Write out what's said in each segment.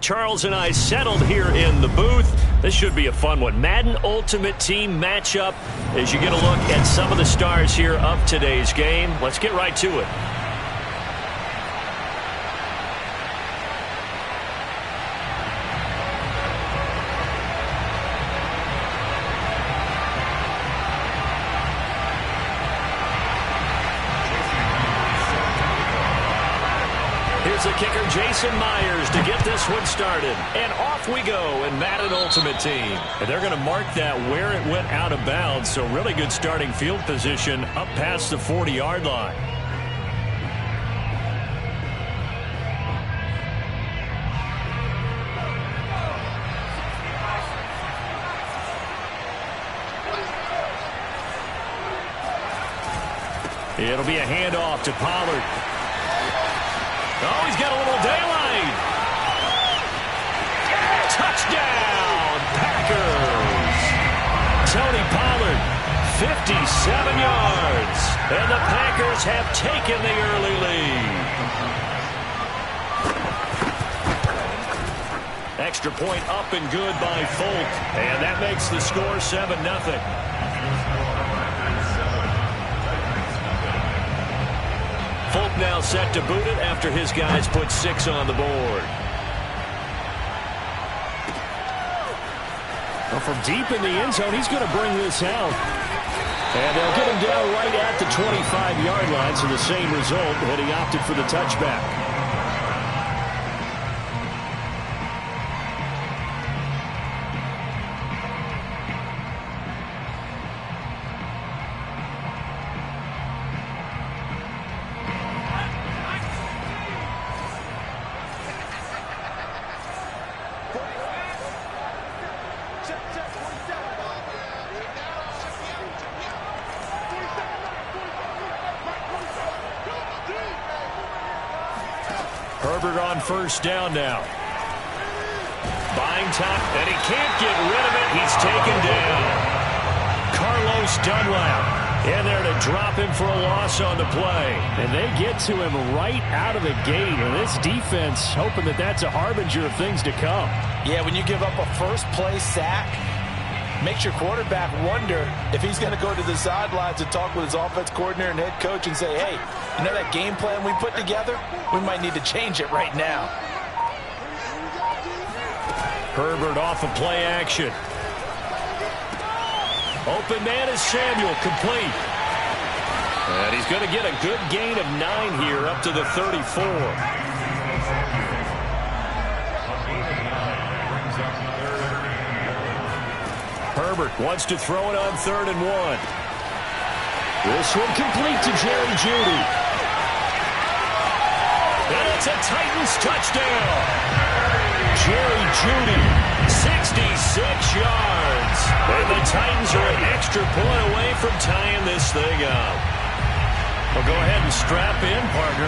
Charles and I settled here in the booth. This should be a fun one. Madden Ultimate Team matchup as you get a look at some of the stars here of today's game. Let's get right to it. Here's the kicker, Jason Myers, to get this one started. And off we go in Madden Ultimate Team. And they're going to mark that where it went out of bounds. So really good starting field position up past the 40-yard line. It'll be a handoff to Pollard. Oh, he's got a little daylight. Touchdown, Packers. Tony Pollard, 57 yards. And the Packers have taken the early lead. Extra point up and good by Folk. And that makes the score 7-0. Folk now set to boot it after his guys put 6 on the board. Well, from deep in the end zone, he's going to bring this out. And they'll get him down right at the 25-yard line, so the same result, but he opted for the touchback. Herbert on first down now. Buying time, and he can't get rid of it. He's taken down. Carlos Dunlap in there to drop him for a loss on the play. And they get to him right out of the gate. And this defense hoping that that's a harbinger of things to come. Yeah, when you give up a first-play sack, makes your quarterback wonder if he's going to go to the sidelines and talk with his offense coordinator and head coach and say, hey, you know that game plan we put together? We might need to change it right now. Herbert off of play action. Open man is Samuel, complete. And he's going to get a good gain of 9 here up to the 34. Herbert wants to throw it on 3rd and 1. This one complete to Jerry Jeudy. And it's a Titans touchdown. Jerry Jeudy, 66 yards. And the Titans are an extra point away from tying this thing up. Well, go ahead and strap in, partner.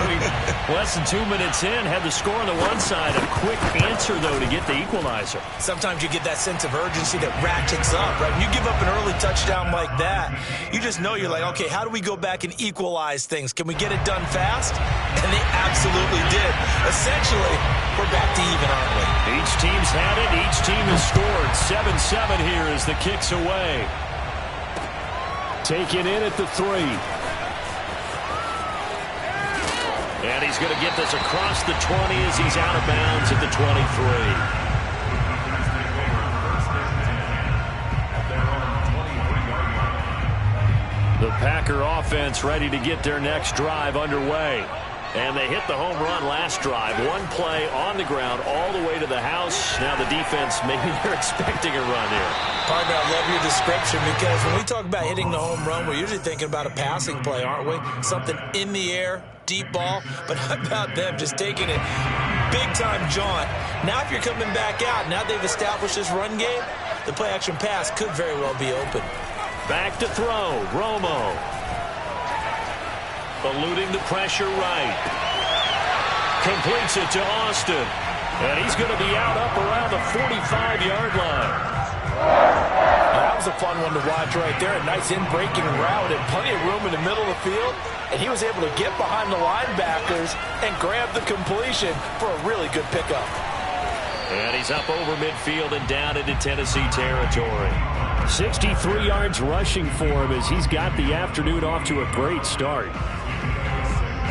Less than 2 minutes in, had the score on the one side. A quick answer, though, to get the equalizer. Sometimes you get that sense of urgency that ratchets up, right? When you give up an early touchdown like that, you just know you're like, okay, how do we go back and equalize things? Can we get it done fast? And they absolutely did. Essentially, we're back to even, aren't we? Each team's had it. Each team has scored. 7-7 here as the kick's away. Taken in at the 3. And he's going to get this across the 20 as he's out of bounds at the 23. The Packer offense ready to get their next drive underway. And they hit the home run last drive. One play on the ground all the way to the house. Now the defense, maybe they're expecting a run here. Partner, I love your description because when we talk about hitting the home run, we're usually thinking about a passing play, aren't we? Something in the air, deep ball. But how about them just taking it big-time jaunt? Now if you're coming back out, now they've established this run game, the play-action pass could very well be open. Back to throw, Romo. Eluding the pressure right. Completes it to Austin. And he's going to be out up around the 45-yard line. That was a fun one to watch right there. A nice in-breaking route and plenty of room in the middle of the field. And he was able to get behind the linebackers and grab the completion for a really good pickup. And he's up over midfield and down into Tennessee territory. 63 yards rushing for him as he's got the afternoon off to a great start.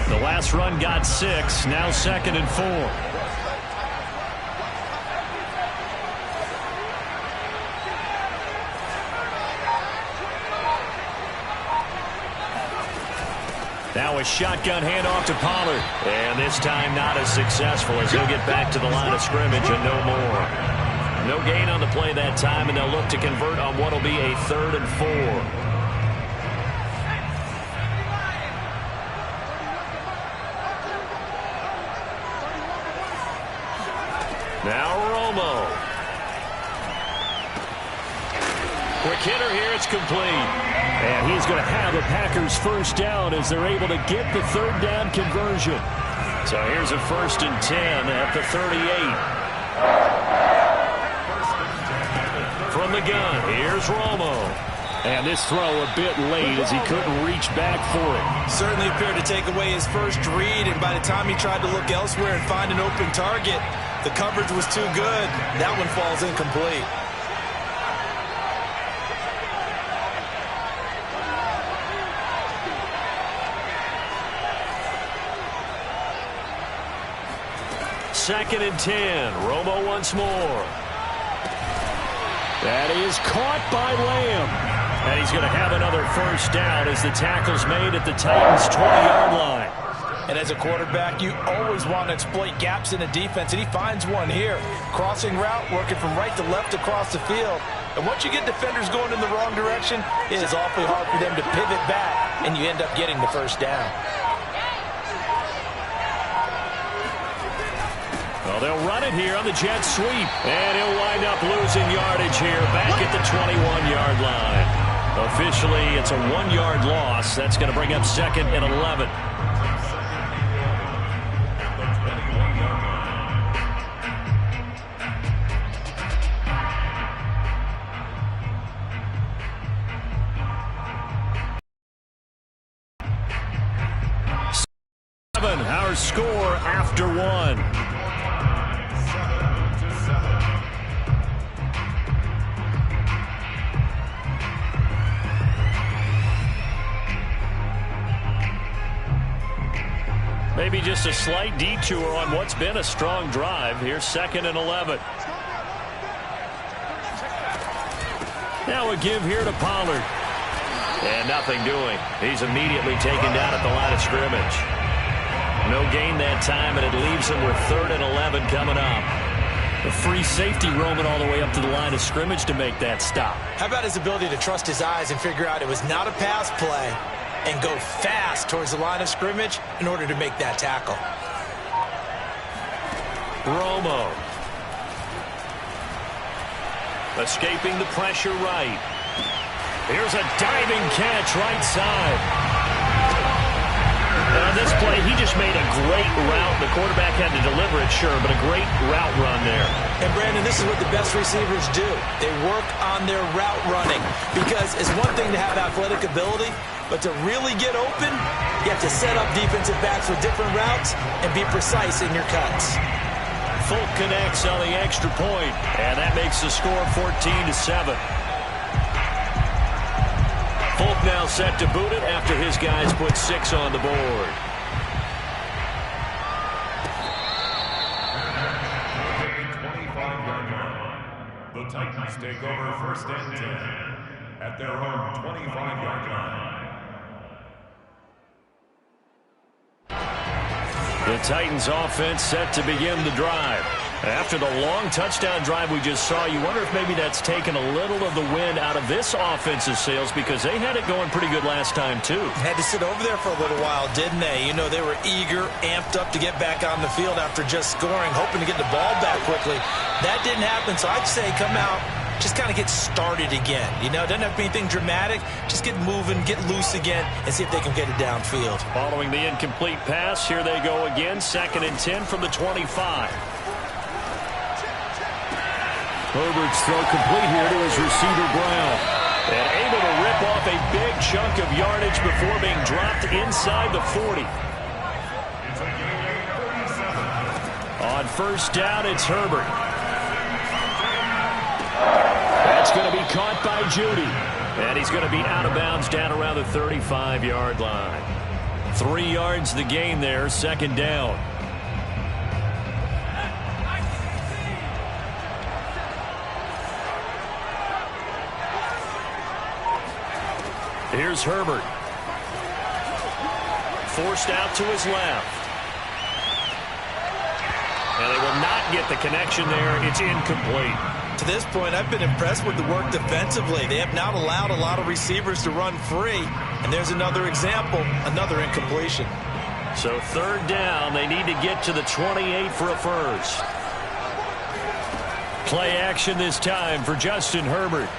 The last run got 6, now 2nd and 4. Now a shotgun handoff to Pollard. And this time not as successful as he'll get back to the line of scrimmage and no more. No gain on the play that time, and they'll look to convert on what will be a 3rd and 4. Now Romo. Quick hitter here, it's complete. And he's going to have a Packers first down as they're able to get the 3rd down conversion. So here's a 1st and 10 at the 38. From the gun, here's Romo. And this throw a bit late as he couldn't reach back for it. Certainly appeared to take away his first read, and by the time he tried to look elsewhere and find an open target, the coverage was too good. That one falls incomplete. Second and 10. Romo once more. That is caught by Lamb. And he's going to have another first down as the tackle's made at the Titans' 20-yard line. And as a quarterback, you always want to exploit gaps in the defense, and he finds one here. Crossing route, working from right to left across the field. And once you get defenders going in the wrong direction, it is awfully hard for them to pivot back, and you end up getting the first down. Well, they'll run it here on the jet sweep. And he'll wind up losing yardage here back at the 21-yard line. Officially, it's a 1-yard loss. That's going to bring up 2nd and 11. Our score after 1. Maybe just a slight detour on what's been a strong drive. Here's 2nd and 11. Now a give here to Pollard. And nothing doing. He's immediately taken down at the line of scrimmage. No gain that time, and it leaves him with 3rd and 11 coming up. A free safety roaming all the way up to the line of scrimmage to make that stop. How about his ability to trust his eyes and figure out it was not a pass play and go fast towards the line of scrimmage in order to make that tackle. Romo. Escaping the pressure right. Here's a diving catch right side. On this play, he just made a great route. The quarterback had to deliver it, sure, but a great route run there. And, Brandon, this is what the best receivers do. They work on their route running because it's one thing to have athletic ability, but to really get open, you have to set up defensive backs with different routes and be precise in your cuts. Folk connects on the extra point, and that makes the score 14-7. Folk now set to boot it after his guys put 6 on the board. The Titans take over 1st and 10 at their own 25-yard line. The Titans offense set to begin the drive. After the long touchdown drive we just saw, you wonder if maybe that's taken a little of the wind out of this offense's sails because they had it going pretty good last time, too. Had to sit over there for a little while, didn't they? You know, they were eager, amped up to get back on the field after just scoring, hoping to get the ball back quickly. That didn't happen, so I'd say come out, just kind of get started again. You know, it doesn't have to be anything dramatic. Just get moving, get loose again, and see if they can get it downfield. Following the incomplete pass, here they go again, 2nd and 10 from the 25. Herbert's throw complete here to his receiver, Brown. And able to rip off a big chunk of yardage before being dropped inside the 40. On 1st down, it's Herbert. It's going to be caught by Judy. And he's going to be out of bounds down around the 35-yard line. 3 yards the gain there, second down. Here's Herbert. Forced out to his left. And they will not get the connection there. It's incomplete. To this point, I've been impressed with the work defensively. They have not allowed a lot of receivers to run free. And there's another example, another incompletion. So third down, they need to get to the 28 for a first. Play action this time for Justin Herbert.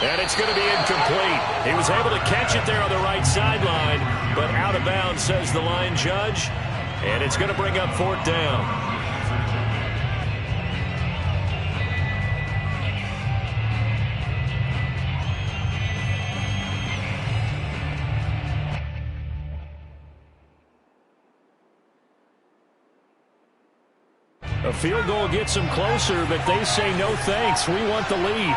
And it's going to be incomplete. He was able to catch it there on the right sideline, but out of bounds, says the line judge. And it's going to bring up fourth down. A field goal gets them closer, but they say no thanks. We want the lead.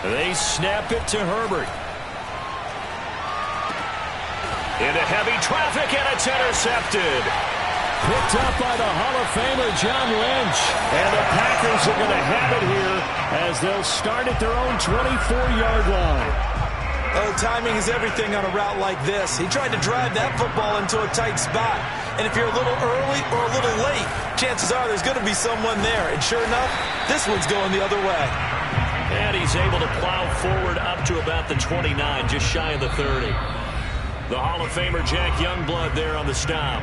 They snap it to Herbert. Into heavy traffic, and it's intercepted. Picked up by the Hall of Famer John Lynch. And the Packers are going to have it here as they'll start at their own 24-yard line. Oh, timing is everything on a route like this. He tried to drive that football into a tight spot. And if you're a little early or a little late, chances are there's going to be someone there. And sure enough, this one's going the other way. And he's able to plow forward up to about the 29, just shy of the 30. The Hall of Famer Jack Youngblood there on the stop.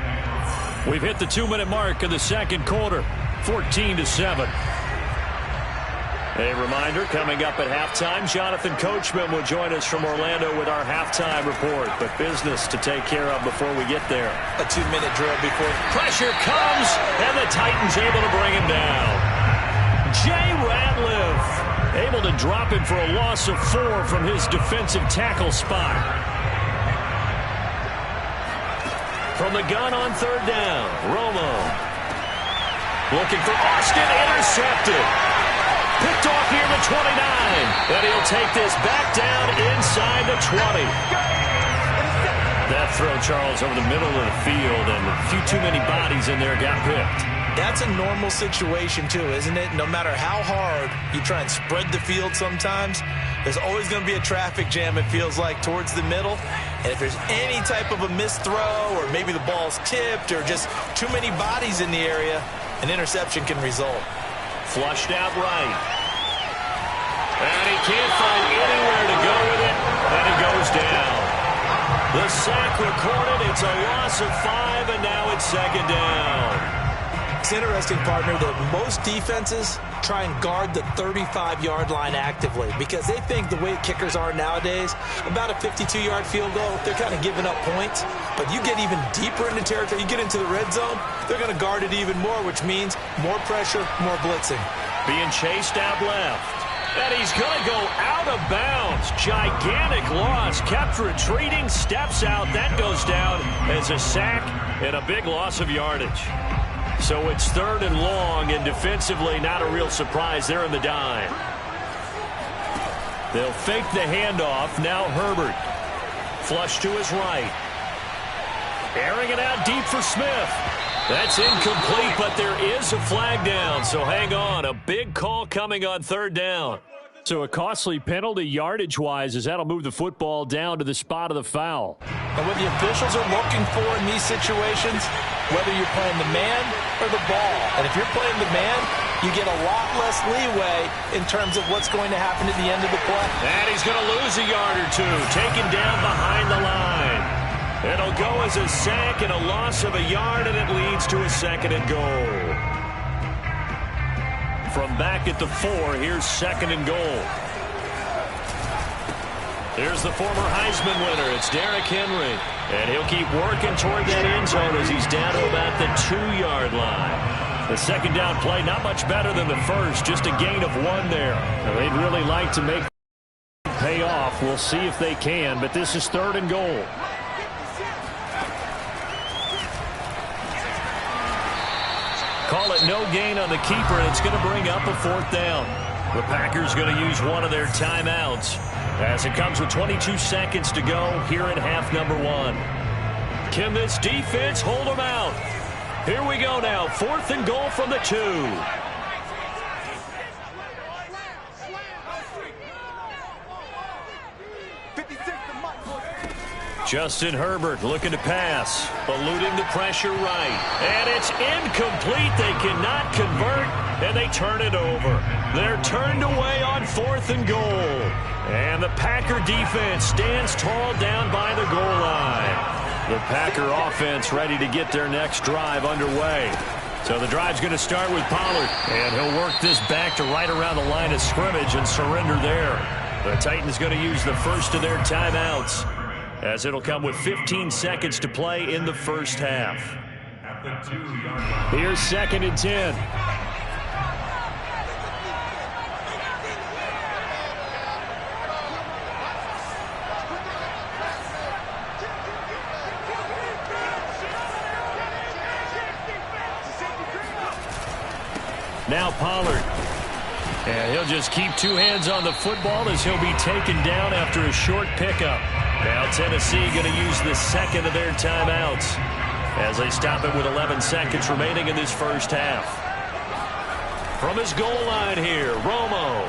We've hit the 2-minute mark of the second quarter, 14-7. A reminder, coming up at halftime, Jonathan Coachman will join us from Orlando with our halftime report. But business to take care of before we get there. A 2-minute drill before. Pressure comes, and the Titans able to bring him down. Jay Ratliff able to drop him for a loss of 4 from his defensive tackle spot. From the gun on third down, Romo. Looking for Austin, intercepted. Picked off near the 29. And he'll take this back down inside the 20. That throw, Charles, over the middle of the field, and a few too many bodies in there got picked. That's a normal situation, too, isn't it? No matter how hard you try and spread the field sometimes, there's always going to be a traffic jam, it feels like, towards the middle. And if there's any type of a missed throw, or maybe the ball's tipped, or just too many bodies in the area, an interception can result. Flushed out right. And he can't find anywhere to go with it, and he goes down. The sack recorded. It's a loss of 5, and now it's second down. It's interesting, partner, that most defenses try and guard the 35-yard line actively because they think the way kickers are nowadays, about a 52-yard field goal, they're kind of giving up points. But you get even deeper into territory, you get into the red zone, they're going to guard it even more, which means more pressure, more blitzing. Being chased out left. And he's going to go out of bounds. Gigantic loss. Kept retreating, steps out. That goes down as a sack and a big loss of yardage. So it's third and long, and defensively not a real surprise. They're in the dime. They'll fake the handoff. Now Herbert. Flush to his right. Airing it out deep for Smith. That's incomplete, but there is a flag down, so hang on. A big call coming on third down. So a costly penalty yardage-wise as that'll move the football down to the spot of the foul. And what the officials are looking for in these situations, whether you're playing the man or the ball. And if you're playing the man, you get a lot less leeway in terms of what's going to happen at the end of the play. And he's going to lose a yard or two, taken down behind the line. It'll go as a sack and a loss of a yard, and it leads to a second and goal. From back at the 4, here's second and goal. Here's the former Heisman winner. It's Derrick Henry. And he'll keep working toward that end zone as he's down to about the 2-yard line. The second down play, not much better than the first, just a gain of 1 there. Now, they'd really like to make pay off. We'll see if they can, but this is 3rd and goal. Call it no gain on the keeper, and it's going to bring up a 4th down. The Packers going to use one of their timeouts as it comes with 22 seconds to go here in half number 1. Can this defense hold them out? Here we go now. 4th and goal from the 2. Justin Herbert looking to pass, eluding the pressure right. And it's incomplete. They cannot convert, and they turn it over. They're turned away on 4th and goal. And the Packer defense stands tall down by the goal line. The Packer offense ready to get their next drive underway. So the drive's going to start with Pollard, and he'll work this back to right around the line of scrimmage and surrender there. The Titans going to use the first of their timeouts, as it'll come with 15 seconds to play in the first half. Here's 2nd and 10. Now Pollard. And he'll just keep 2 hands on the football as he'll be taken down after a short pickup. Now Tennessee going to use the 2nd of their timeouts as they stop it with 11 seconds remaining in this first half. From his goal line here, Romo.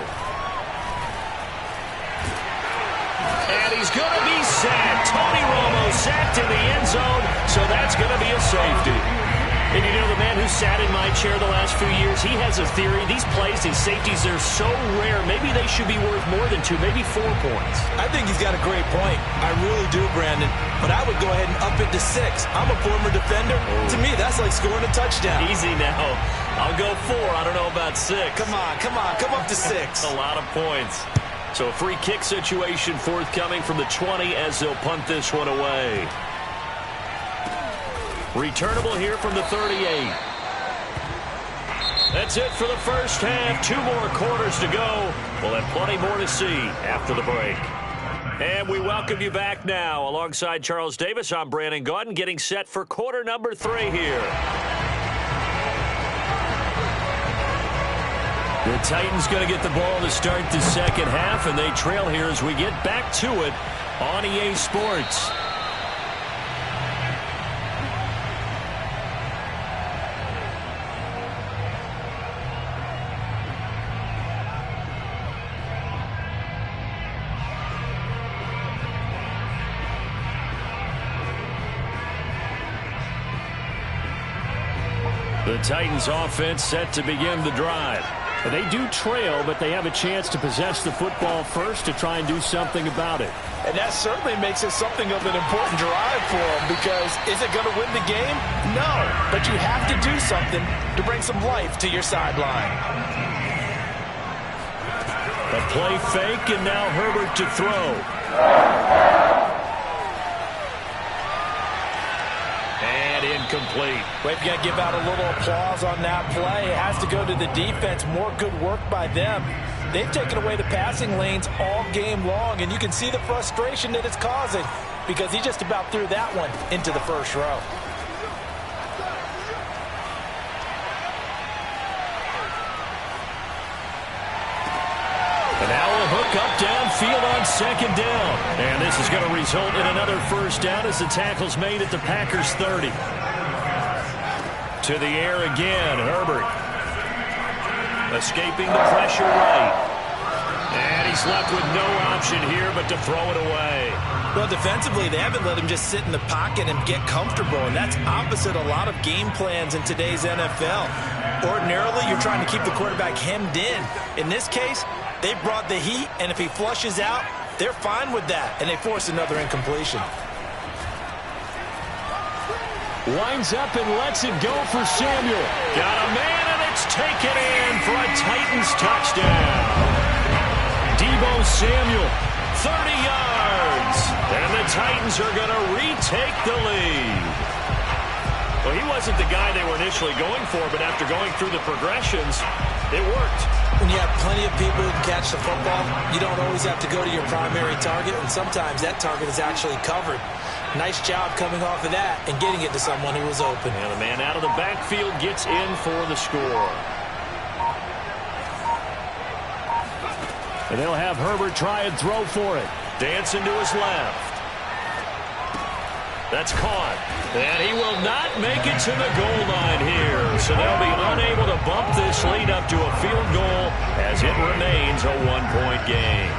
And he's going to be sacked. Tony Romo sacked in the end zone, so that's going to be a safety. And you know, the man who sat in my chair the last few years, he has a theory. These plays, these safeties, they're so rare. Maybe they should be worth more than 2, maybe 4 points. I think he's got a great point. I really do, Brandon. But I would go ahead and up it to 6. I'm a former defender. To me, that's like scoring a touchdown. Easy now. I'll go 4. I don't know about 6. Come on. Come up to 6. A lot of points. So a free kick situation forthcoming from the 20 as they'll punt this one away. Returnable here from the 38. That's it for the first half. 2 more quarters to go. We'll have plenty more to see after the break. And we welcome you back now. Alongside Charles Davis, I'm Brandon Gaudin, getting set for quarter number 3 here. The Titans going to get the ball to start the second half, and they trail here as we get back to it on EA Sports. The Titans offense set to begin the drive. They do trail, but they have a chance to possess the football first to try and do something about it. And that certainly makes it something of an important drive for them, because is it going to win the game? No, but you have to do something to bring some life to your sideline. A play fake, and now Herbert to throw. Incomplete. We've got to give out a little applause on that play. It has to go to the defense. More good work by them. They've taken away the passing lanes all game long, and you can see the frustration that it's causing, because he just about threw that one into the first row. And now a hook up downfield on 2nd down. And this is going to result in another first down as the tackle's made at the Packers 30. To the air again, Herbert. Escaping the pressure right. And he's left with no option here but to throw it away. Well, defensively, they haven't let him just sit in the pocket and get comfortable, and that's opposite a lot of game plans in today's NFL. Ordinarily, you're trying to keep the quarterback hemmed in. In this case, they brought the heat, and if he flushes out, they're fine with that, and they force another incompletion. Winds up and lets it go for Samuel. Got a man, and it's taken in for a Titans touchdown. Deebo Samuel, 30 yards. And the Titans are going to retake the lead. Well, he wasn't the guy they were initially going for, but after going through the progressions, it worked. When you have plenty of people who can catch the football, you don't always have to go to your primary target, and sometimes that target is actually covered. Nice job coming off of that and getting it to someone who was open. And the man out of the backfield gets in for the score. And they'll have Herbert try and throw for it. Dancing to his left. That's caught. And he will not make it to the goal line here. So they'll be unable to bump this lead up to a field goal as it remains a one-point game.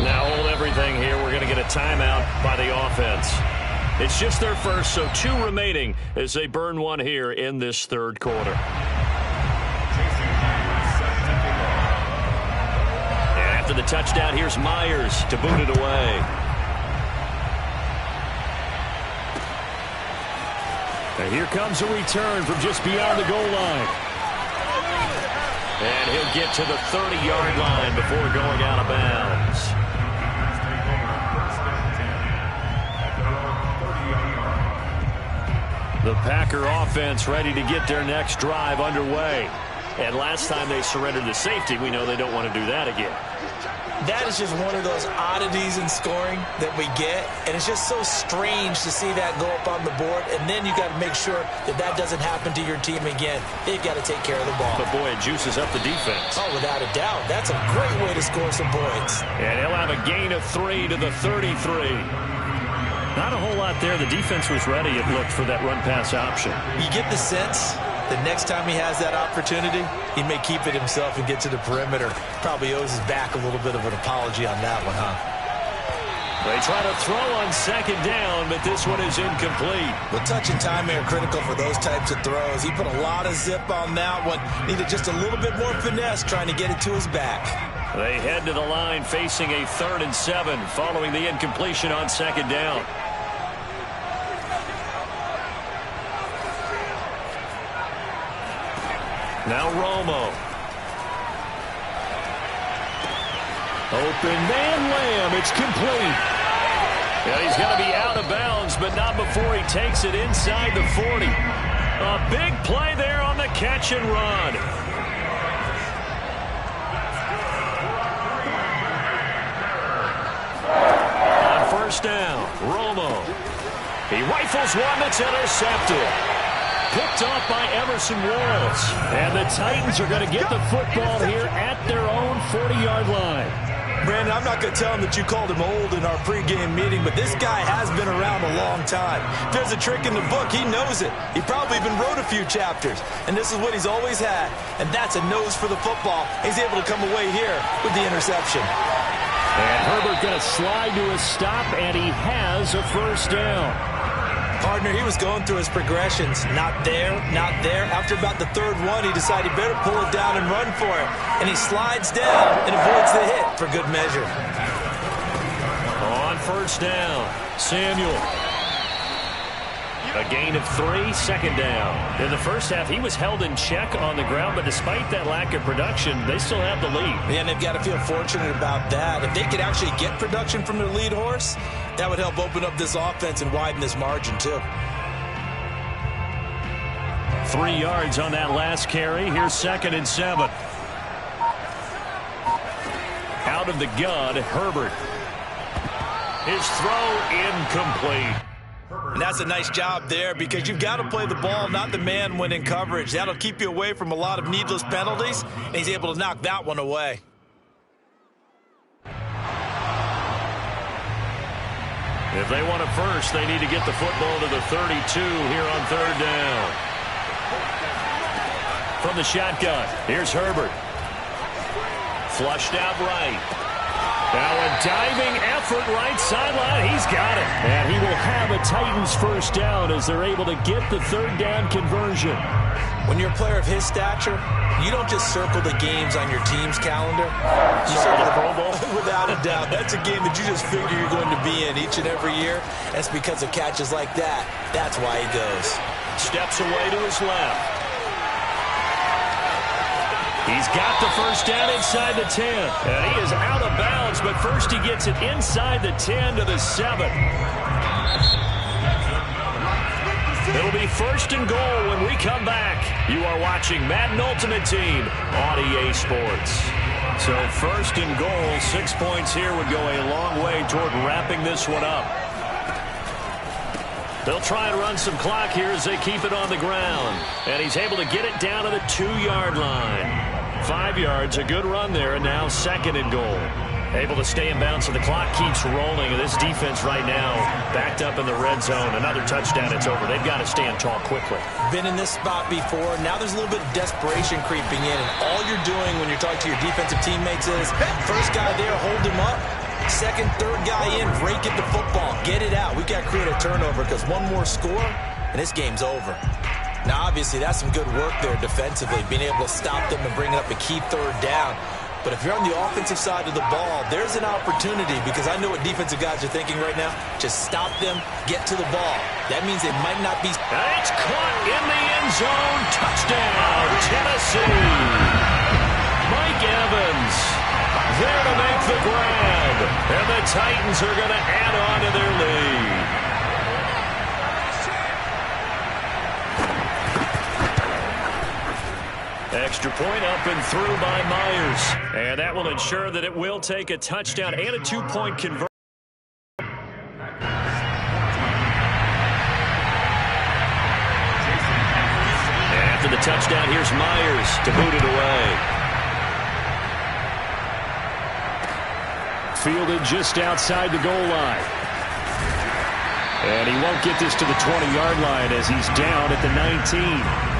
Now hold everything here. We're going to get a timeout by the offense. It's just their first, so 2 remaining as they burn one here in this third quarter. After the touchdown, here's Myers to boot it away. And here comes a return from just beyond the goal line. And he'll get to the 30-yard line before going out of bounds. The Packer offense ready to get their next drive underway. And last time they surrendered the safety, we know they don't want to do that again. That is just one of those oddities in scoring that we get, and it's just so strange to see that go up on the board, and then you got to make sure that that doesn't happen to your team again. They've got to take care of the ball. But boy, it juices up the defense. Oh, without a doubt. That's a great way to score some points. And he'll have a gain of 3 to the 33. Not a whole lot there. The defense was ready, it looked, for that run-pass option. You get the sense the next time he has that opportunity, he may keep it himself and get to the perimeter. Probably owes his back a little bit of an apology on that one, huh? They try to throw on second down, but this one is incomplete. Well, touch and time are critical for those types of throws. He put a lot of zip on that one. Needed just a little bit more finesse trying to get it to his back. They head to the line facing a 3rd and 7 following the incompletion on second down. Now Romo. Open man Lamb. It's complete. And he's going to be out of bounds, but not before he takes it inside the 40. A big play there on the catch and run. On first down, Romo. He rifles one that's intercepted. Picked off by Emerson Walls. And the Titans are going to get the football here at their own 40-yard line. Brandon, I'm not going to tell him that you called him old in our pregame meeting, but this guy has been around a long time. If there's a trick in the book, he knows it. He probably even wrote a few chapters. And this is what he's always had. And that's a nose for the football. He's able to come away here with the interception. And Herbert going to slide to a stop, and he has a first down. Partner, he was going through his progressions. Not there, not there. After about the 3rd one, he decided he better pull it down and run for it. And he slides down and avoids the hit for good measure. On first down, Samuel. A gain of 3, second down. In the first half, he was held in check on the ground, but despite that lack of production, they still have the lead. And they've got to feel fortunate about that. If they could actually get production from their lead horse, that would help open up this offense and widen this margin, too. 3 yards on that last carry. Here's 2nd and 7. Out of the gun, Herbert. His throw incomplete. And that's a nice job there because you've got to play the ball, not the man when in coverage. That'll keep you away from a lot of needless penalties, and he's able to knock that one away. If they want it first, they need to get the football to the 32 here on 3rd down. From the shotgun, here's Herbert. Flushed out right. Now a diving effort right sideline. He's got it. And he will have a Titans first down as they're able to get the 3rd down conversion. When you're a player of his stature, you don't just circle the games on your team's calendar. You circle the Pro Bowl. Without a doubt. That's a game that you just figure you're going to be in each and every year. That's because of catches like that. That's why he goes. Steps away to his left. He's got the first down inside the 10. And he is out of bounds but first he gets it inside the 10 to the 7. It'll be first and goal when we come back. You are watching Madden Ultimate Team on EA Sports. So first and goal, 6 points here would go a long way toward wrapping this one up. They'll try and run some clock here as they keep it on the ground. And he's able to get it down to the 2-yard line. 5 yards, a good run there, and now second and goal. Able to stay in bounds, and the clock keeps rolling. And this defense right now backed up in the red zone. Another touchdown, it's over. They've got to stand tall quickly. Been in this spot before. Now there's a little bit of desperation creeping in. And all you're doing when you're talking to your defensive teammates is, first guy there, hold him up. Second, third guy in, rake at the football. Get it out. We've got to create a turnover because one more score, and this game's over. Now, obviously, that's some good work there defensively, being able to stop them and bring it up a key third down. But if you're on the offensive side of the ball, there's an opportunity because I know what defensive guys are thinking right now. Just stop them, get to the ball. That means they might not be. It's caught in the end zone. Touchdown, Tennessee. Mike Evans there to make the grab. And the Titans are going to add on to their lead. Extra point up and through by Myers. And that will ensure that it will take a touchdown and a 2-point conversion. After the touchdown, here's Myers to boot it away. Fielded just outside the goal line. And he won't get this to the 20-yard line as he's down at the 19.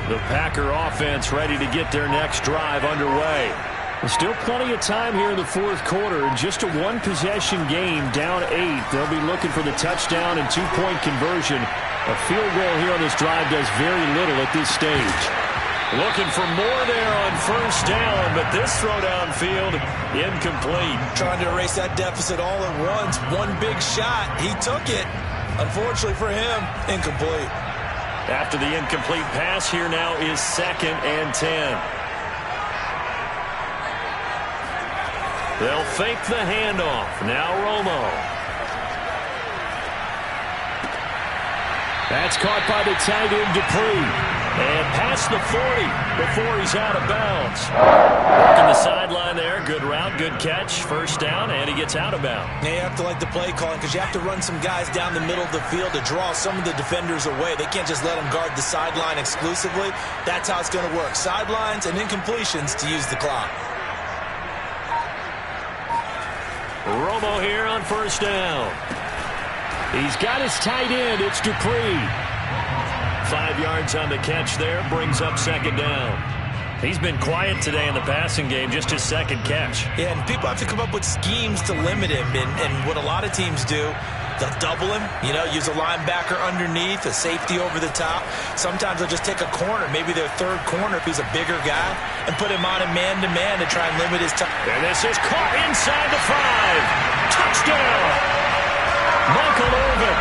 The Packer offense ready to get their next drive underway. There's still plenty of time here in the fourth quarter. Just a one-possession game, down 8. They'll be looking for the touchdown and 2-point conversion. A field goal here on this drive does very little at this stage. Looking for more there on first down, but this throw downfield, incomplete. Trying to erase that deficit all at once. One big shot. He took it. Unfortunately for him, incomplete. After the incomplete pass, here now is 2nd and 10. They'll fake the handoff. Now Romo. That's caught by the tight end Dupree. And past the 40 before he's out of bounds. Working the sideline there. Good route, good catch. First down, and he gets out of bounds. Now you have to like the play calling because you have to run some guys down the middle of the field to draw some of the defenders away. They can't just let them guard the sideline exclusively. That's how it's going to work. Sidelines and incompletions to use the clock. Romo here on first down. He's got his tight end. It's Dupree. 5 yards on the catch there. Brings up second down. He's been quiet today in the passing game. Just his second catch. Yeah, and people have to come up with schemes to limit him. And what a lot of teams do, they'll double him. You know, use a linebacker underneath, a safety over the top. Sometimes they'll just take a corner, maybe their third corner if he's a bigger guy, and put him on a man-to-man to try and limit his time. And this is caught inside the 5. Touchdown! Michael Irvin,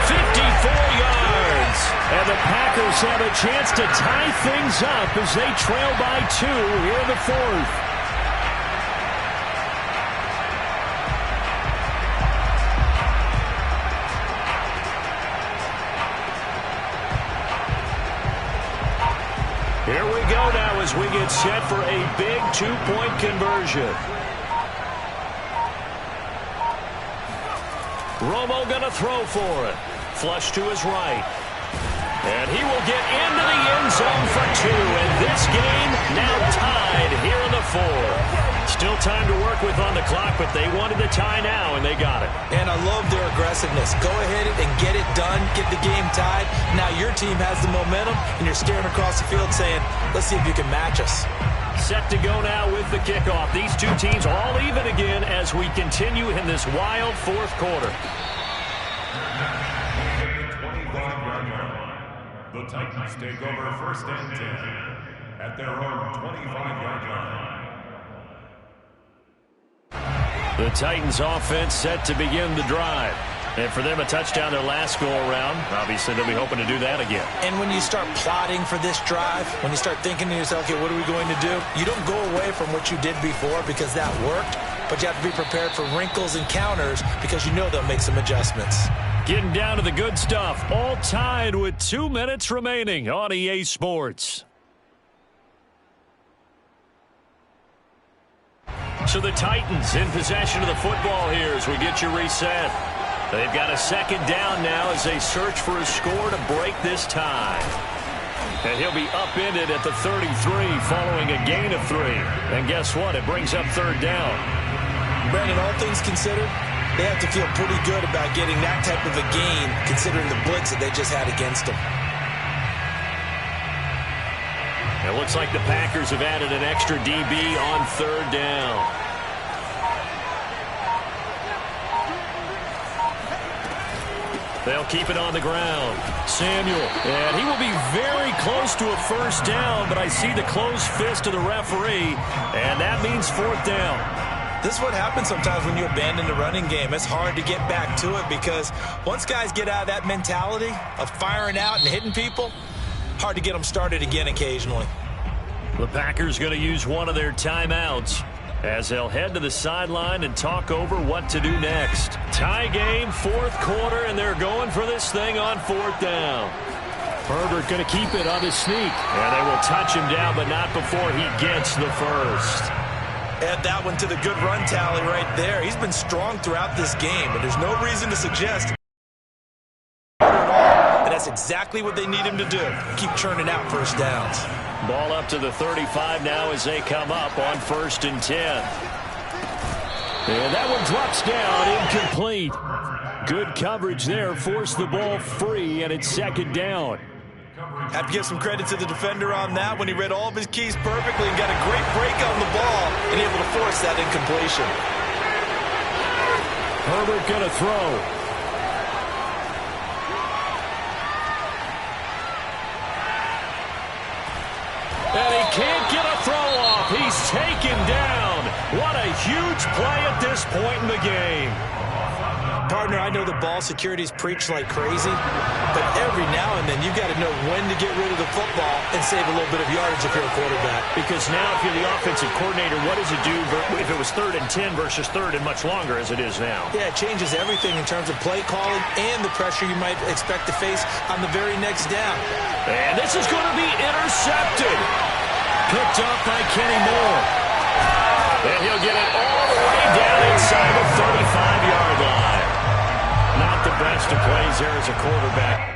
54 yards. And the Packers have a chance to tie things up as they trail by 2 here in the fourth. Here we go now as we get set for a big 2-point conversion. Romo going to throw for it. Flush to his right. And he will get into the end zone for 2. And this game now tied here in the fourth. Still time to work with on the clock, but they wanted the tie now, and they got it. And I love their aggressiveness. Go ahead and get it done. Get the game tied. Now your team has the momentum, and you're staring across the field saying, let's see if you can match us. Set to go now with the kickoff. These two teams all even again as we continue in this wild fourth quarter. The Titans take over first and 10 at their own 25-yard line. The Titans offense set to begin the drive. And for them, a touchdown their last go-around. Obviously, they'll be hoping to do that again. And when you start plotting for this drive, when you start thinking to yourself, okay, what are we going to do? You don't go away from what you did before because that worked, but you have to be prepared for wrinkles and counters because you know they'll make some adjustments. Getting down to the good stuff, all tied with 2 minutes remaining on EA Sports. So the Titans in possession of the football here as we get you reset. They've got a second down now as they search for a score to break this tie. And he'll be upended at the 33 following a gain of 3. And guess what? It brings up third down. Brandon, all things considered, they have to feel pretty good about getting that type of a gain considering the blitz that they just had against them. It looks like the Packers have added an extra DB on third down. They'll keep it on the ground. Samuel, and he will be very close to a first down, but I see the closed fist of the referee, and that means fourth down. This is what happens sometimes when you abandon the running game. It's hard to get back to it because once guys get out of that mentality of firing out and hitting people, hard to get them started again occasionally. The Packers going to use one of their timeouts as they'll head to the sideline and talk over what to do next. Tie game, fourth quarter, and they're going for this thing on fourth down. Herbert going to keep it on his sneak, and they will touch him down, but not before he gets the first. Add that one to the good run tally right there. He's been strong throughout this game, and there's no reason to suggest. And that's exactly what they need him to do. Keep churning out first downs. Ball up to the 35 now as they come up on 1st and 10. And that one drops down, incomplete. Good coverage there, forced the ball free, and it's second down. Have to give some credit to the defender on that when he read all of his keys perfectly and got a great break on the ball and able to force that incompletion. Herbert going to throw. And he can't get a throw off. He's taken down. What a huge play at this point in the game. Partner, I know the ball security's preached like crazy, but every now and then you've got to know when to get rid of the football and save a little bit of yardage if you're a quarterback. Because now if you're the offensive coordinator, what does it do if it was 3rd and 10 versus 3rd and much longer as it is now? Yeah, it changes everything in terms of play calling and the pressure you might expect to face on the very next down. And this is going to be intercepted. Picked up by Kenny Moore. And he'll get it all the way down inside the 35-yard line. Not the best of plays there as a quarterback.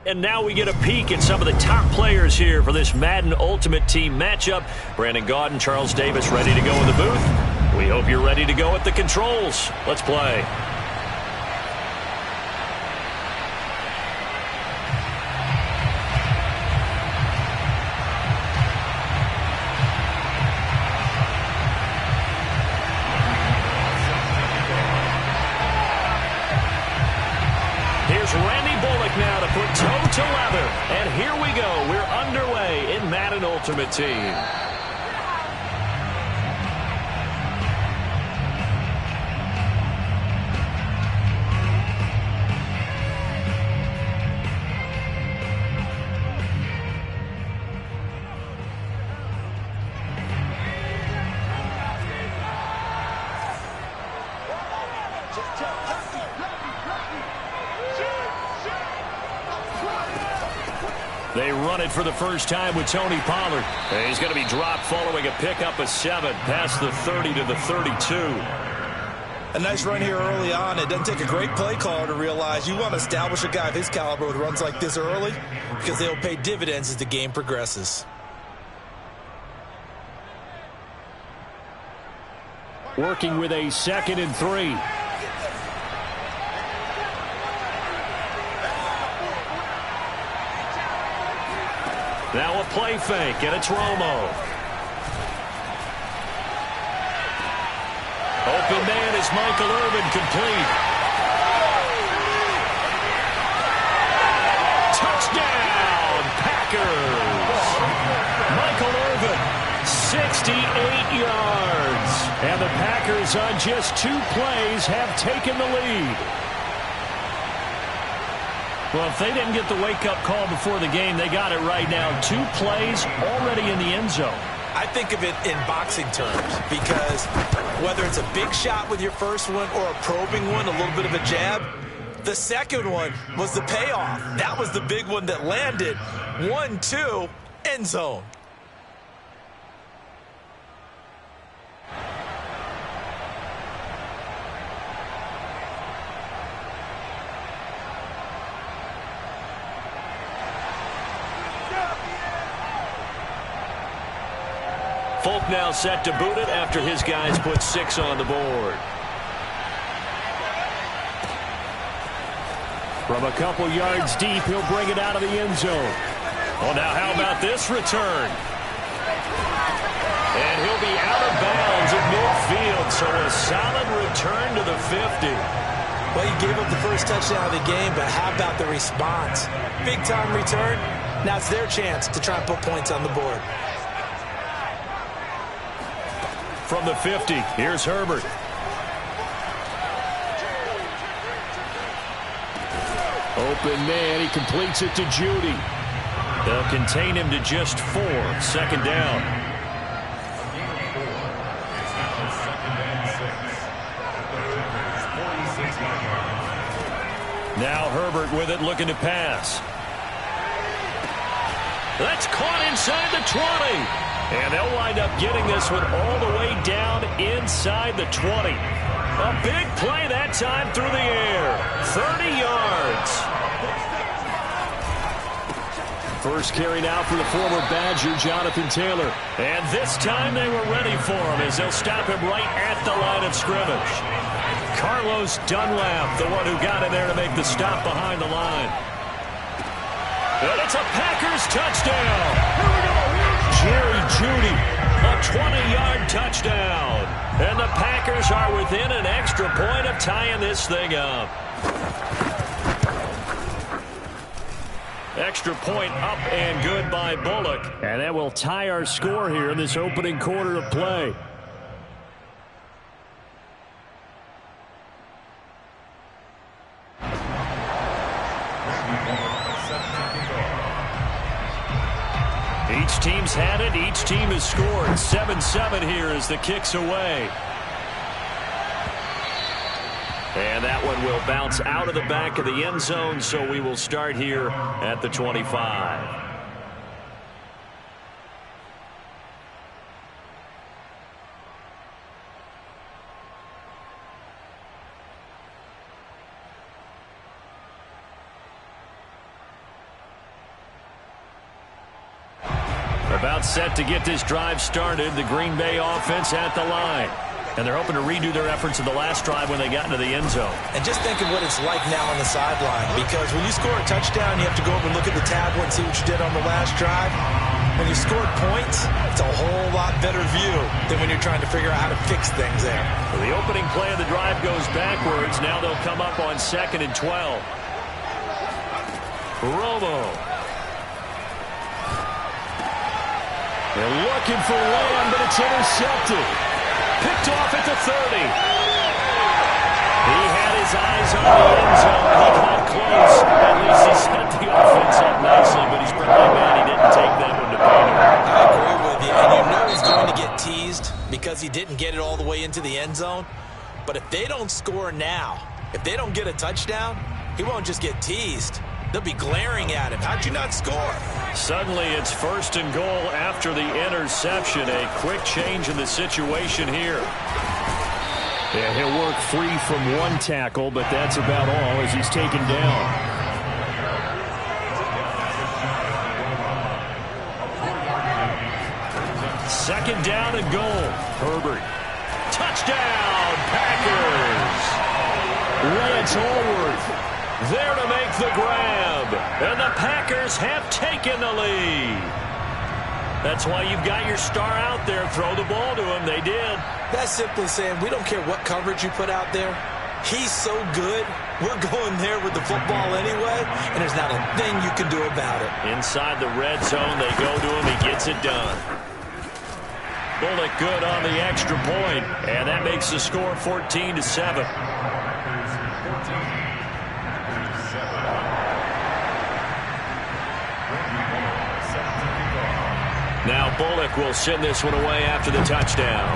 And now we get a peek at some of the top players here for this Madden Ultimate Team matchup. Brandon Gaudin, Charles Davis ready to go in the booth. We hope you're ready to go at the controls. Let's play. Now to put toe to leather. And here we go. We're underway in Madden Ultimate Team. They run it for the first time with Tony Pollard. And he's going to be dropped following a pickup of 7 past the 30 to the 32. A nice run here early on. It doesn't take a great play caller to realize you want to establish a guy of his caliber with runs like this early because they'll pay dividends as the game progresses. Working with a 2nd and 3. Now a play fake, and it's Romo. Open man is Michael Irvin, complete. Touchdown, Packers. Michael Irvin, 68 yards. And the Packers on just 2 plays have taken the lead. Well, if they didn't get the wake-up call before the game, they got it right now. 2 plays already in the end zone. I think of it in boxing terms because whether it's a big shot with your first one or a probing one, a little bit of a jab, the second one was the payoff. That was the big one that landed. 1-2, end zone. Folk now set to boot it after his guys put 6 on the board. From a couple yards deep, he'll bring it out of the end zone. Well, now how about this return? And he'll be out of bounds at midfield, so a solid return to the 50. Well, he gave up the first touchdown of the game, but how about the response? Big-time return. Now it's their chance to try and put points on the board. From the 50, here's Herbert. Open man, he completes it to Judy. They'll contain him to just 4. 2nd down. Now Herbert with it, looking to pass. That's caught inside the 20. And they'll wind up getting this one all the way down inside the 20. A big play that time through the air. 30 yards. First carry now for the former Badger, Jonathan Taylor. And this time they were ready for him as they'll stop him right at the line of scrimmage. Carlos Dunlap, the one who got in there to make the stop behind the line. And it's a Packers touchdown. Here we go. Jerry Jeudy, a 20-yard touchdown. And the Packers are within an extra point of tying this thing up. Extra point up and good by Bullock. And that will tie our score here in this opening quarter of play. Each team's had it. Each team has scored. 7-7 here as the kick's away. And that one will bounce out of the back of the end zone, so we will start here at the 25. About set to get this drive started. The Green Bay offense at the line. And they're hoping to redo their efforts of the last drive when they got into the end zone. And just think of what it's like now on the sideline. Because when you score a touchdown, you have to go over and look at the tablet and see what you did on the last drive. When you scored points, it's a whole lot better view than when you're trying to figure out how to fix things there. Well, the opening play of the drive goes backwards. Now they'll come up on 2nd and 12. Romo. They're looking for Lamb, but it's intercepted. Picked off at the 30. He had his eyes on the end zone. He got close. At least he set the offense up nicely, but he's probably mad he didn't take that one to paint him. I agree with you. And you know he's going to get teased because he didn't get it all the way into the end zone. But if they don't score now, if they don't get a touchdown, he won't just get teased. They'll be glaring at him. How'd you not score? Suddenly it's 1st and goal after the interception. A quick change in the situation here. Yeah, he'll work free from one tackle, but that's about all as he's taken down. Second down and goal. Herbert. Touchdown, Packers. Lance Allworth there to make the grab. And the Packers have taken the lead. That's why you've got your star out there. Throw the ball to him. They did. That's simply saying we don't care what coverage you put out there. He's so good. We're going there with the football anyway, and there's not a thing you can do about it. Inside the red zone, they go to him. He gets it done. Bullock good on the extra point, and that makes the score 14-7. Now Bullock will send this one away after the touchdown.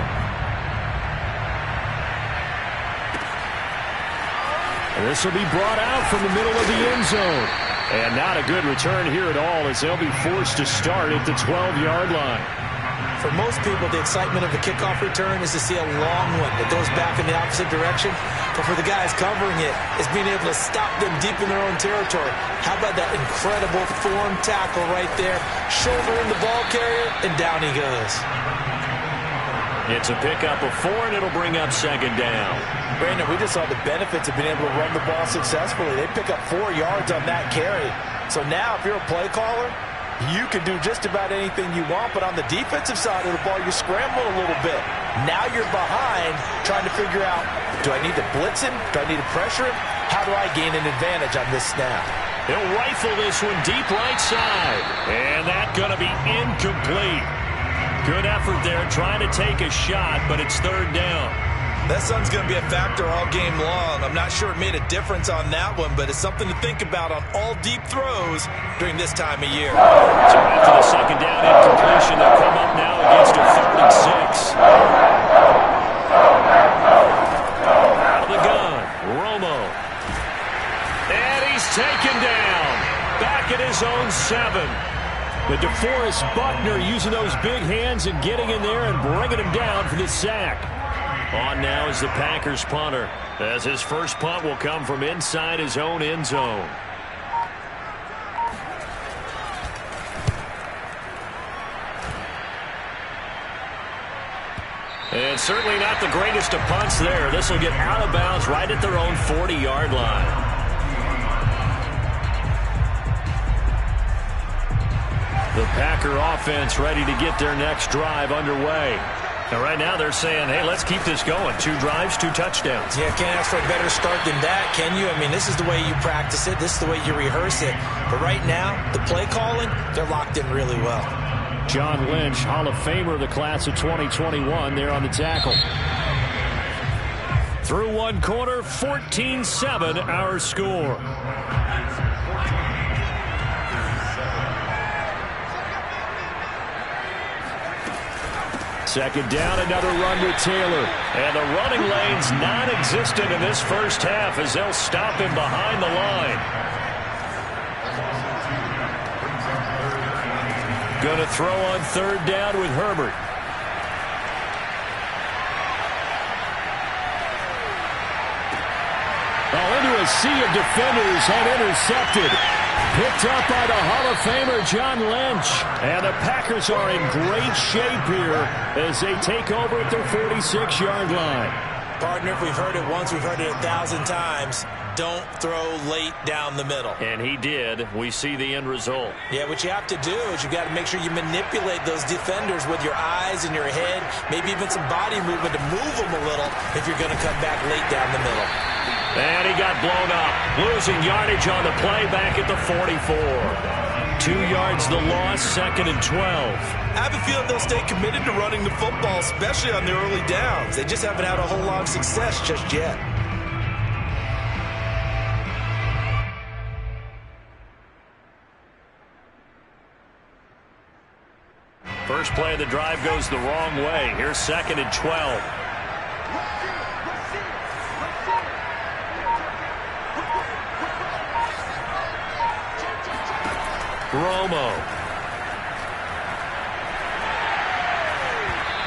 And this will be brought out from the middle of the end zone. And not a good return here at all as they'll be forced to start at the 12-yard line. For most people, the excitement of the kickoff return is to see a long one that goes back in the opposite direction. But for the guys covering it, it's being able to stop them deep in their own territory. How about that incredible form tackle right there? Shoulder in the ball carrier, and down he goes. It's a pickup of 4, and it'll bring up 2nd down. Brandon, we just saw the benefits of being able to run the ball successfully. They pick up 4 yards on that carry. So now, if you're a play caller, you can do just about anything you want, but on the defensive side of the ball, you're scrambling a little bit. Now you're behind trying to figure out, do I need to blitz him? Do I need to pressure him? How do I gain an advantage on this snap? He'll rifle this one deep right side. And that's going to be incomplete. Good effort there trying to take a shot, but it's 3rd down. That sun's going to be a factor all game long. I'm not sure it made a difference on that one, but it's something to think about on all deep throws during this time of year. So after the 2nd down incompletion, they'll come up now against a 3rd and 6. Out of the gun, Romo. And he's taken down. Back at his own 7. But DeForest Buckner using those big hands and getting in there and bringing him down for the sack. On now is the Packers punter, as his first punt will come from inside his own end zone. And certainly not the greatest of punts there. This will get out of bounds right at their own 40-yard line. The Packer offense ready to get their next drive underway. And right now they're saying, hey, let's keep this going. 2 drives, 2 touchdowns. Yeah, can't ask for a better start than that, can you? I mean, this is the way you practice it. This is the way you rehearse it. But right now, the play calling, they're locked in really well. John Lynch, Hall of Famer of the class of 2021, there on the tackle. Through one quarter, 14-7 our score. Second down, another run with Taylor. And the running lane's non-existent in this first half as they'll stop him behind the line. Going to throw on 3rd down with Herbert. Into a sea of defenders and intercepted. Picked up by the Hall of Famer John Lynch. And the Packers are in great shape here as they take over at their 46-yard line. Partner, if we've heard it once, we've heard it 1,000 times. Don't throw late down the middle. And he did. We see the end result. Yeah, what you have to do is you got to make sure you manipulate those defenders with your eyes and your head, maybe even some body movement to move them a little if you're going to come back late down the middle. And he got blown up, losing yardage on the play back at the 44. 2 yards the loss, 2nd and 12. I have a feeling they'll stay committed to running the football, especially on the early downs. They just haven't had a whole lot of success just yet. First play of the drive goes the wrong way. Here's 2nd and 12. Romo.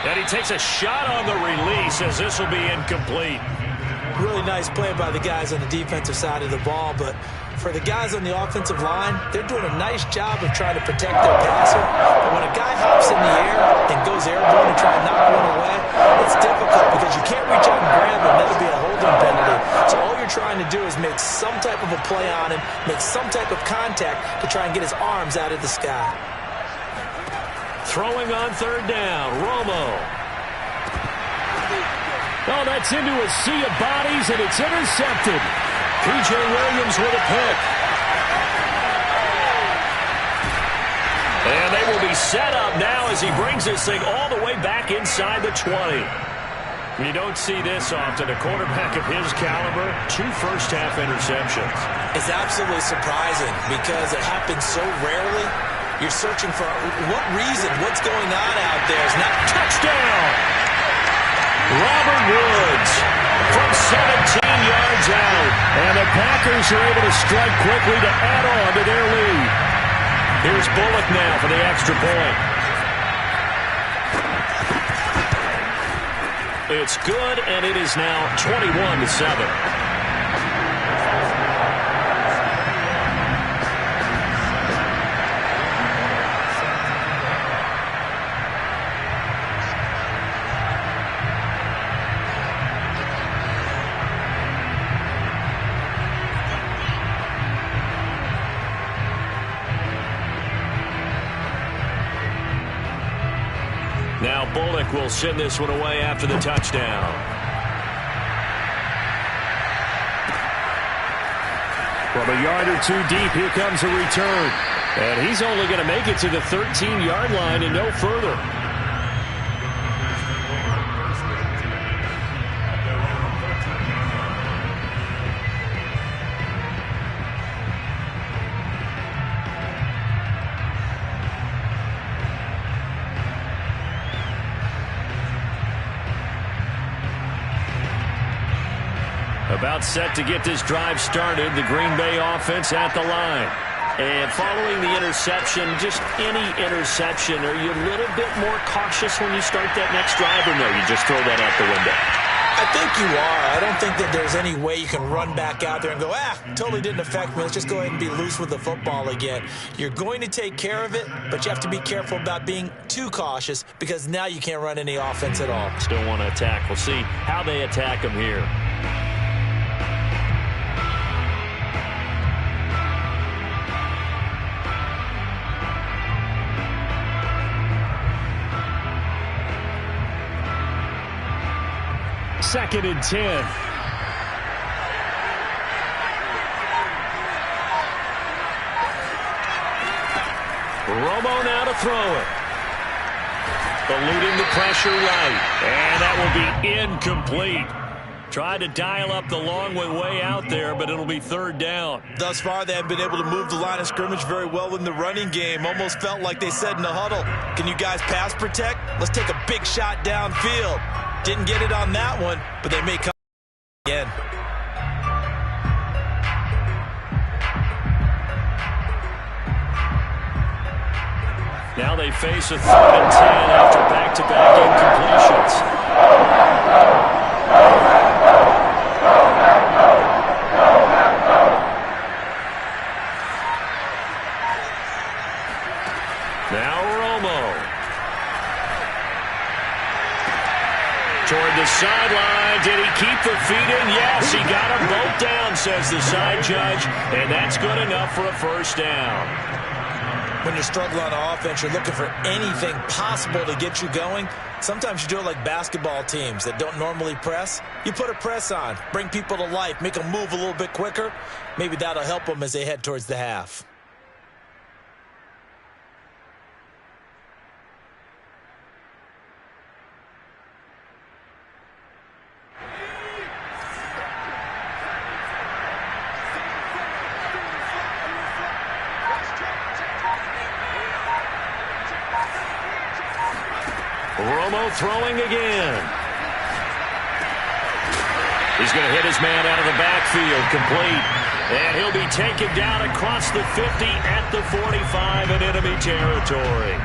And he takes a shot on the release as this will be incomplete. Really nice play by the guys on the defensive side of the ball, but for the guys on the offensive line, they're doing a nice job of trying to protect their passer. But when a guy hops in the air and goes airborne and try to knock one away, it's difficult because you can't reach out and grab him. That'll be a holding penalty. So all you're trying to do is make some type of a play on him, make some type of contact to try and get his arms out of the sky. Throwing on 3rd down, Romo. Oh, that's into a sea of bodies, and it's intercepted. P.J. Williams with a pick. And they will be set up now as he brings this thing all the way back inside the 20. You don't see this often. A quarterback of his caliber, 2 first-half interceptions. It's absolutely surprising because it happens so rarely. You're searching for what reason, what's going on out there. It's not touchdown. Robert Woods from 17 yards out. And the Packers are able to strike quickly to add on to their lead. Here's Bullock now for the extra point. It's good, and it is now 21-7. Now Bullock will send this one away after the touchdown. From a yard or 2 deep, here comes a return. And he's only going to make it to the 13-yard line and no further. About set to get this drive started, the Green Bay offense at the line. And following the interception, just any interception, are you a little bit more cautious when you start that next drive, or no, you just throw that out the window? I think you are. I don't think that there's any way you can run back out there and go, totally didn't affect me. Let's just go ahead and be loose with the football again. You're going to take care of it, but you have to be careful about being too cautious because now you can't run any offense at all. Still want to attack. We'll see how they attack them here. Second and 10. Romo now to throw it. Eluding the pressure right. And that will be incomplete. Tried to dial up the long way out there, but it'll be 3rd down. Thus far, they have been able to move the line of scrimmage very well in the running game. Almost felt like they said in the huddle, can you guys pass protect? Let's take a big shot downfield. Didn't get it on that one, but they may come again. Now they face a 3rd and 10 after back-to-back incompletions. toward the sideline. Did he keep the feet in? Yes, he got them both down, says the side judge, and that's good enough for a first down. When you're struggling on offense, you're looking for anything possible to get you going. Sometimes you do it like basketball teams that don't normally press. You put a press on, bring people to life, make them move a little bit quicker. Maybe that'll help them as they head towards the half. Romo throwing again. He's going to hit his man out of the backfield, complete. And he'll be taken down across the 50 at the 45 in enemy territory.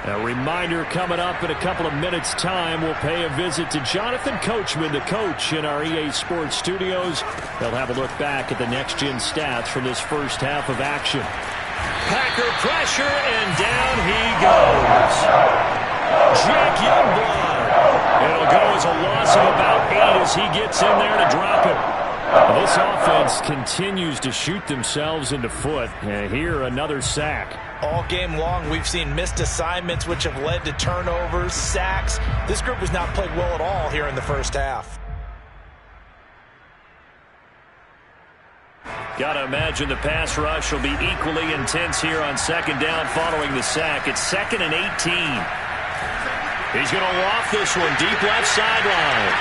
A reminder, coming up in a couple of minutes' time, we'll pay a visit to Jonathan Coachman, the coach in our EA Sports studios. They'll have a look back at the next-gen stats from this first half of action. Packer pressure, and down he goes. Jack Youngblood. It'll go as a loss of about 8 as he gets in there to drop it. This offense continues to shoot themselves in the foot. And here, another sack. All game long, we've seen missed assignments, which have led to turnovers, sacks. This group has not played well at all here in the first half. Got to imagine the pass rush will be equally intense here on second down following the sack. It's 2nd and 18. He's going to loft this one deep left sideline.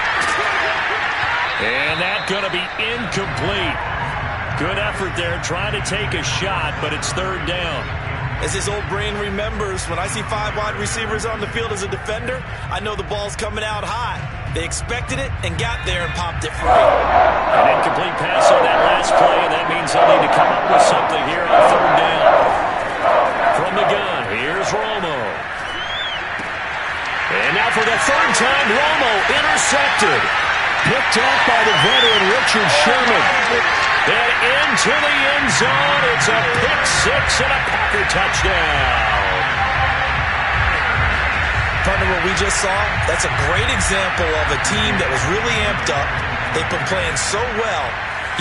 And that's going to be incomplete. Good effort there trying to take a shot, but it's 3rd down. As his old brain remembers, when I see 5 wide receivers on the field as a defender, I know the ball's coming out high. They expected it and got there and popped it free. An incomplete pass on that last play, and that means they'll need to come up with something here on 3rd down. From the gun, here's Romo. And now for the 3rd time, Romo intercepted. Picked off by the veteran Richard Sherman. And into the end zone. It's a pick-6 and a Packer touchdown. Punter, what we just saw, that's a great example of a team that was really amped up. They've been playing so well,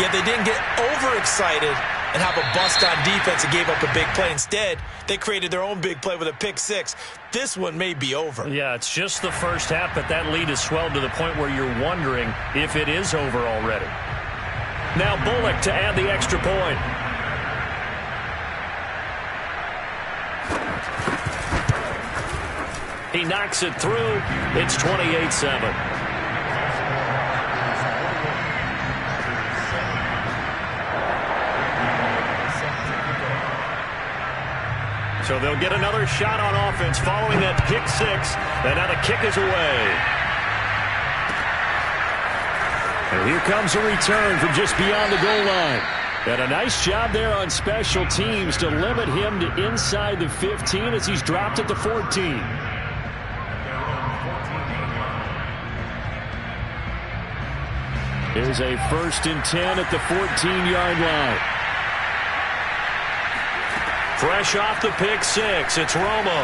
yet they didn't get overexcited and have a bust on defense and gave up a big play. Instead, they created their own big play with a pick-6. This one may be over. Yeah, it's just the first half, but that lead has swelled to the point where you're wondering if it is over already. Now Bullock to add the extra point. He knocks it through. It's 28-7. So they'll get another shot on offense following that pick-6. And now the kick is away. And here comes a return from just beyond the goal line. And a nice job there on special teams to limit him to inside the 15 as he's dropped at the 14. Here's a 1st and 10 at the 14-yard line. Fresh off the pick-6, it's Romo.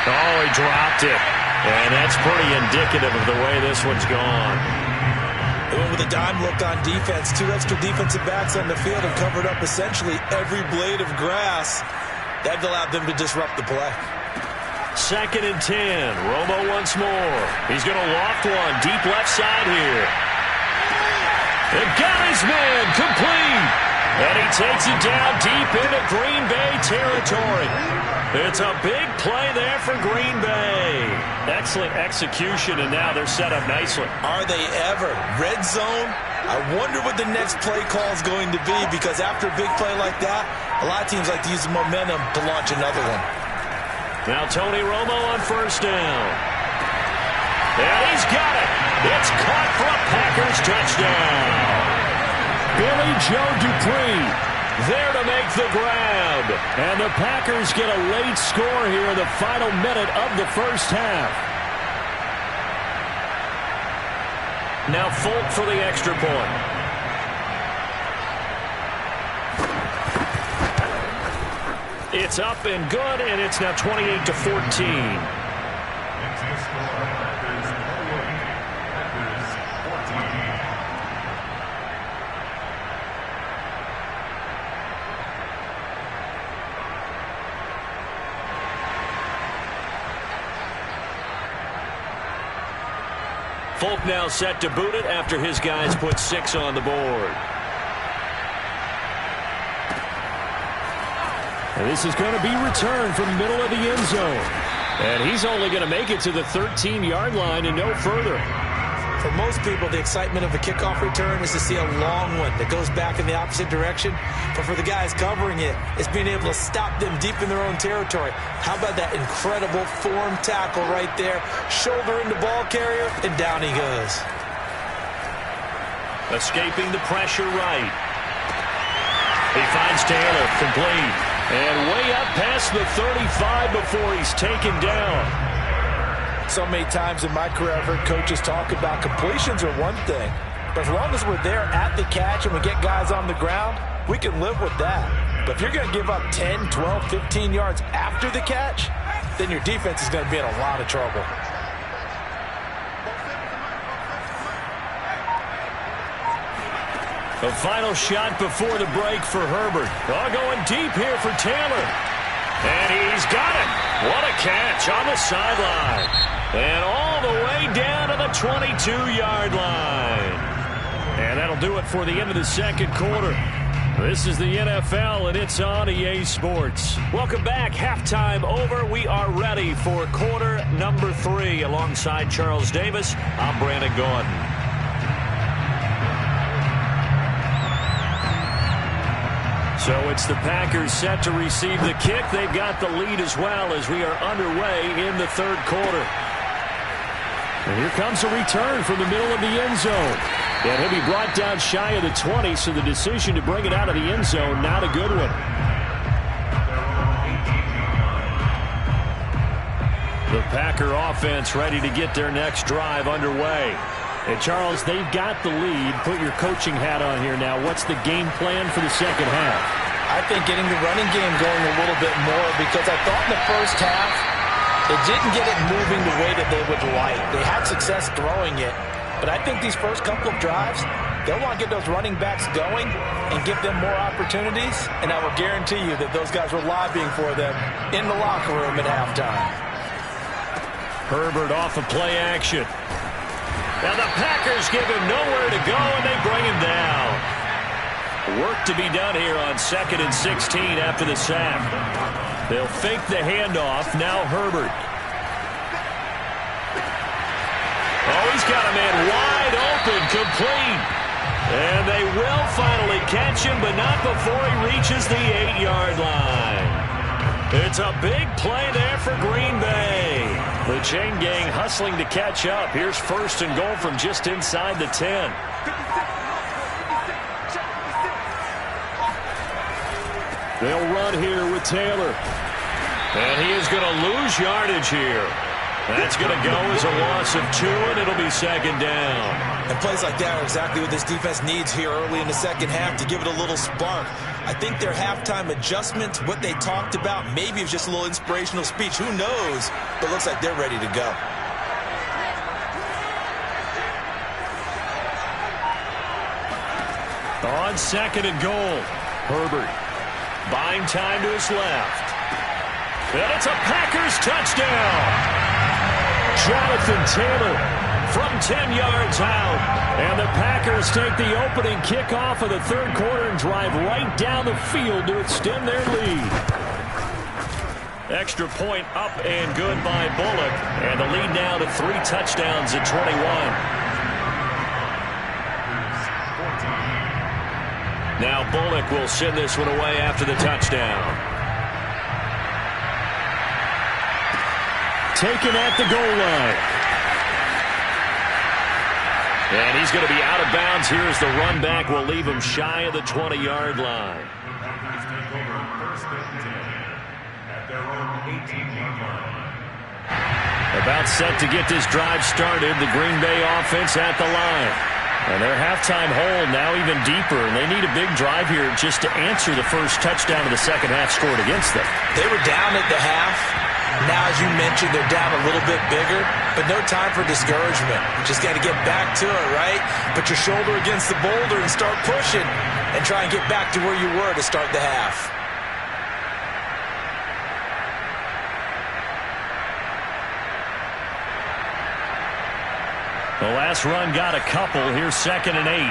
Oh, he dropped it. And that's pretty indicative of the way this one's gone. They went with a dime look on defense. 2 extra defensive backs on the field and covered up essentially every blade of grass. That allowed them to disrupt the play. 2nd and 10. Romo once more. He's going to loft one deep left side here. And got his man complete. And he takes it down deep into Green Bay territory. It's a big play there for Green Bay. Excellent execution, and now they're set up nicely. Are they ever? Red zone? I wonder what the next play call is going to be, because after a big play like that, a lot of teams like to use the momentum to launch another one. Now Tony Romo on 1st down. And he's got it. It's caught for a Packers touchdown. Billy Joe Dupree there to make the grab. And the Packers get a late score here in the final minute of the first half. Now Folk for the extra point. It's up and good, and it's now 28-14. Folk now set to boot it after his guys put 6 on the board. And this is going to be returned from the middle of the end zone. And he's only going to make it to the 13-yard line and no further. For most people, the excitement of a kickoff return is to see a long one that goes back in the opposite direction. But for the guys covering it, it's being able to stop them deep in their own territory. How about that incredible form tackle right there? Shoulder in the ball carrier, and down he goes. Escaping the pressure right. He finds Taylor, complete. And way up past the 35 before he's taken down. So many times in my career I've heard coaches talk about completions are one thing. But as long as we're there at the catch and we get guys on the ground, we can live with that. But if you're going to give up 10, 12, 15 yards after the catch, then your defense is going to be in a lot of trouble. The final shot before the break for Herbert. Oh, going deep here for Taylor. And he's got it. What a catch on the sideline. And all the way down to the 22-yard line. And that'll do it for the end of the second quarter. This is the NFL, and it's on EA Sports. Welcome back. Halftime over. We are ready for quarter number 3. Alongside Charles Davis, I'm Brandon Gordon. So it's the Packers set to receive the kick. They've got the lead as well as we are underway in the third quarter. And here comes a return from the middle of the end zone. And he'll be brought down shy of the 20, so the decision to bring it out of the end zone, not a good one. The Packer offense ready to get their next drive underway. And Charles, they've got the lead. Put your coaching hat on here now. What's the game plan for the second half? I think getting the running game going a little bit more, because I thought in the first half they didn't get it moving the way that they would like. They had success throwing it, but I think these first couple of drives, they'll want to get those running backs going and give them more opportunities, and I will guarantee you that those guys were lobbying for them in the locker room at halftime. Herbert off of play action. Now the Packers give him nowhere to go, and they bring him down. Work to be done here on 2nd and 16 after the sack. They'll fake the handoff. Now Herbert. Oh, he's got a man wide open, complete. And they will finally catch him, but not before he reaches the 8-yard line. It's a big play there for Green Bay. The chain gang hustling to catch up. Here's 1st and goal from just inside the 10. They'll run here with Taylor. And he is going to lose yardage here. That's going to go as a loss of 2, and it'll be 2nd down. And plays like that are exactly what this defense needs here early in the second half to give it a little spark. I think their halftime adjustment, what they talked about, maybe it was just a little inspirational speech. Who knows? But it looks like they're ready to go. On 2nd and goal, Herbert buying time to his left. And it's a Packers touchdown. Jonathan Taylor from 10 yards out. And the Packers take the opening kickoff of the third quarter and drive right down the field to extend their lead. Extra point up and good by Bullock. And the lead now to 3 touchdowns at 21. Now Bullock will send this one away after the touchdown. Taken at the goal line. And he's going to be out of bounds here as the run back will leave him shy of the 20-yard line. About set to get this drive started, the Green Bay offense at the line. And their halftime hole now even deeper, and they need a big drive here just to answer the first touchdown of the second half scored against them. They were down at the half. Now, as you mentioned, they're down a little bit bigger, but no time for discouragement. You just got to get back to it, right? Put your shoulder against the boulder and start pushing and try and get back to where you were to start the half. The last run got a couple. Here's 2nd and 8.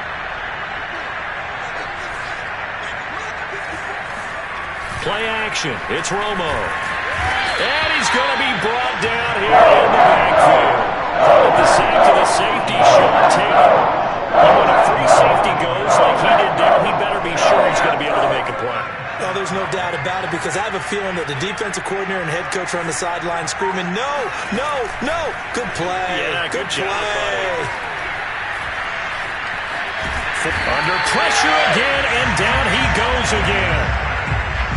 Play action. It's Romo. And he's going to be brought down here in the backfield. At the sack to the safety, Sean Taylor. And when a free safety goes like he did there, he better be sure he's going to be able to make a play. Well, there's no doubt about it, because I have a feeling that the defensive coordinator and head coach are on the sideline screaming, no, no, no. Good play. Yeah, good job, play. Under pressure again, and down he goes again.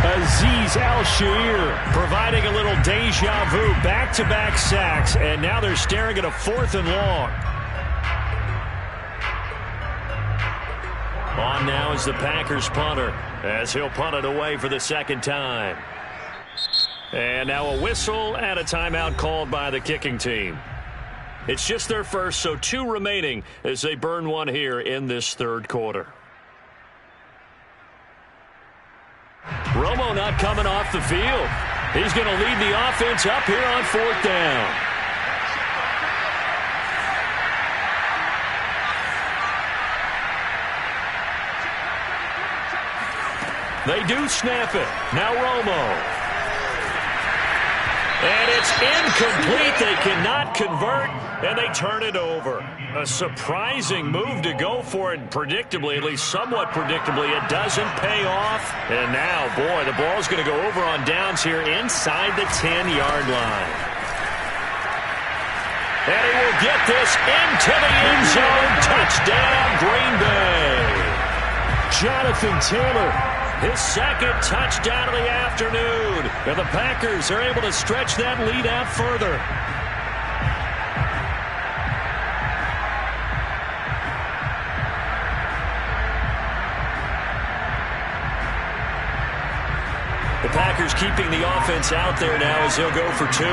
Azeez Al-Shaair providing a little deja vu, back-to-back sacks, and now they're staring at a 4th and long. On now is the Packers punter, as he'll punt it away for the second time. And now a whistle and a timeout called by the kicking team. It's just their first, so 2 remaining as they burn one here in this third quarter. Romo not coming off the field. He's going to lead the offense up here on 4th down. They do snap it. Now Romo. And it's incomplete. They cannot convert, and they turn it over. A surprising move to go for it, predictably, at least somewhat predictably. It doesn't pay off. And now, boy, the ball's going to go over on downs here inside the 10-yard line. And he will get this into the end zone. Touchdown, Green Bay. Jonathan Taylor, his second touchdown of the afternoon. And the Packers are able to stretch that lead out further. The Packers keeping the offense out there now as they'll go for 2.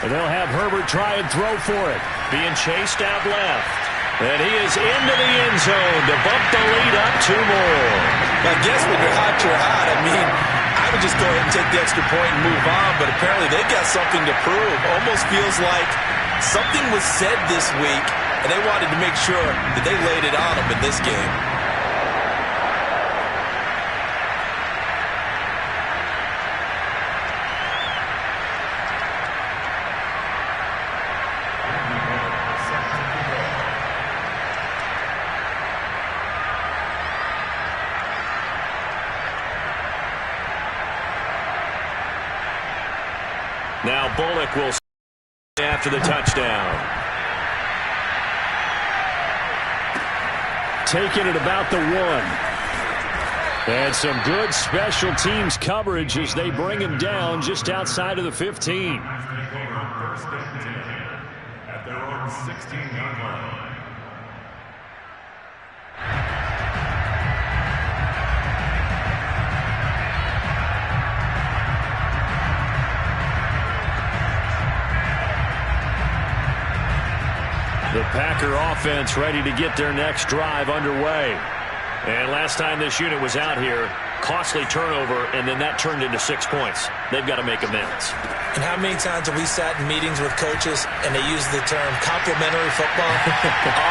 And they'll have Herbert try and throw for it. Being chased out left. And he is into the end zone to bump the lead up 2 more. I guess when you're hot, you're hot. I mean, I would just go ahead and take the extra point and move on, but apparently they've got something to prove. Almost feels like something was said this week, and they wanted to make sure that they laid it on them in this game. Now Bullock will after the touchdown. Taking it about the 1. And some good special teams coverage as they bring him down just outside of the 15. At their own 16-yard line. The Packer offense ready to get their next drive underway. And last time this unit was out here, costly turnover, and then that turned into 6 points. They've got to make amends. And how many times have we sat in meetings with coaches and they use the term complementary football?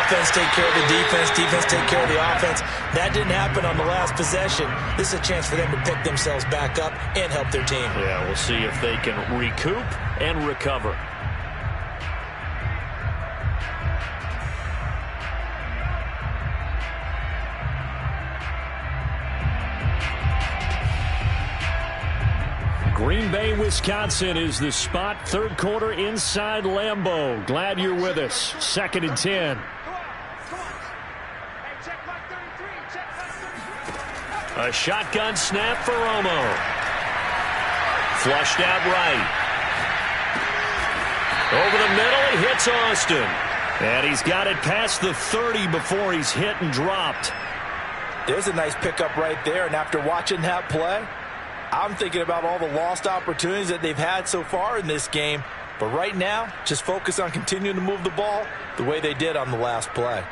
Offense take care of the defense, defense take care of the offense. That didn't happen on the last possession. This is a chance for them to pick themselves back up and help their team. Yeah, we'll see if they can recoup and recover. Green Bay, Wisconsin is the spot. Third quarter inside Lambeau. Glad you're with us. 2nd and 10. A shotgun snap for Romo. Flushed out right. Over the middle, he hits Austin. And he's got it past the 30 before he's hit and dropped. There's a nice pickup right there, and after watching that play, I'm thinking about all the lost opportunities that they've had so far in this game. But right now, just focus on continuing to move the ball the way they did on the last play.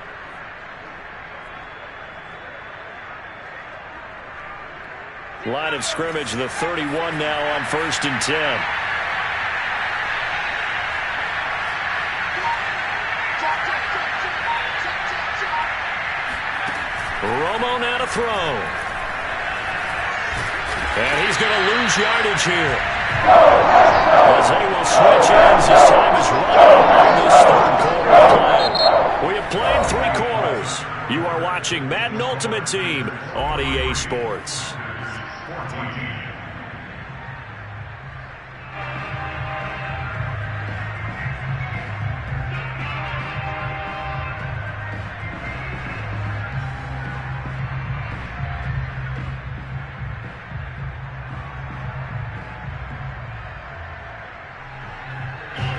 Line of scrimmage, the 31 now on 1st and 10. Romo now to throw. And he's going to lose yardage here. As they will switch ends as time is running on this third quarter play. We have played 3 quarters. You are watching Madden Ultimate Team on EA Sports.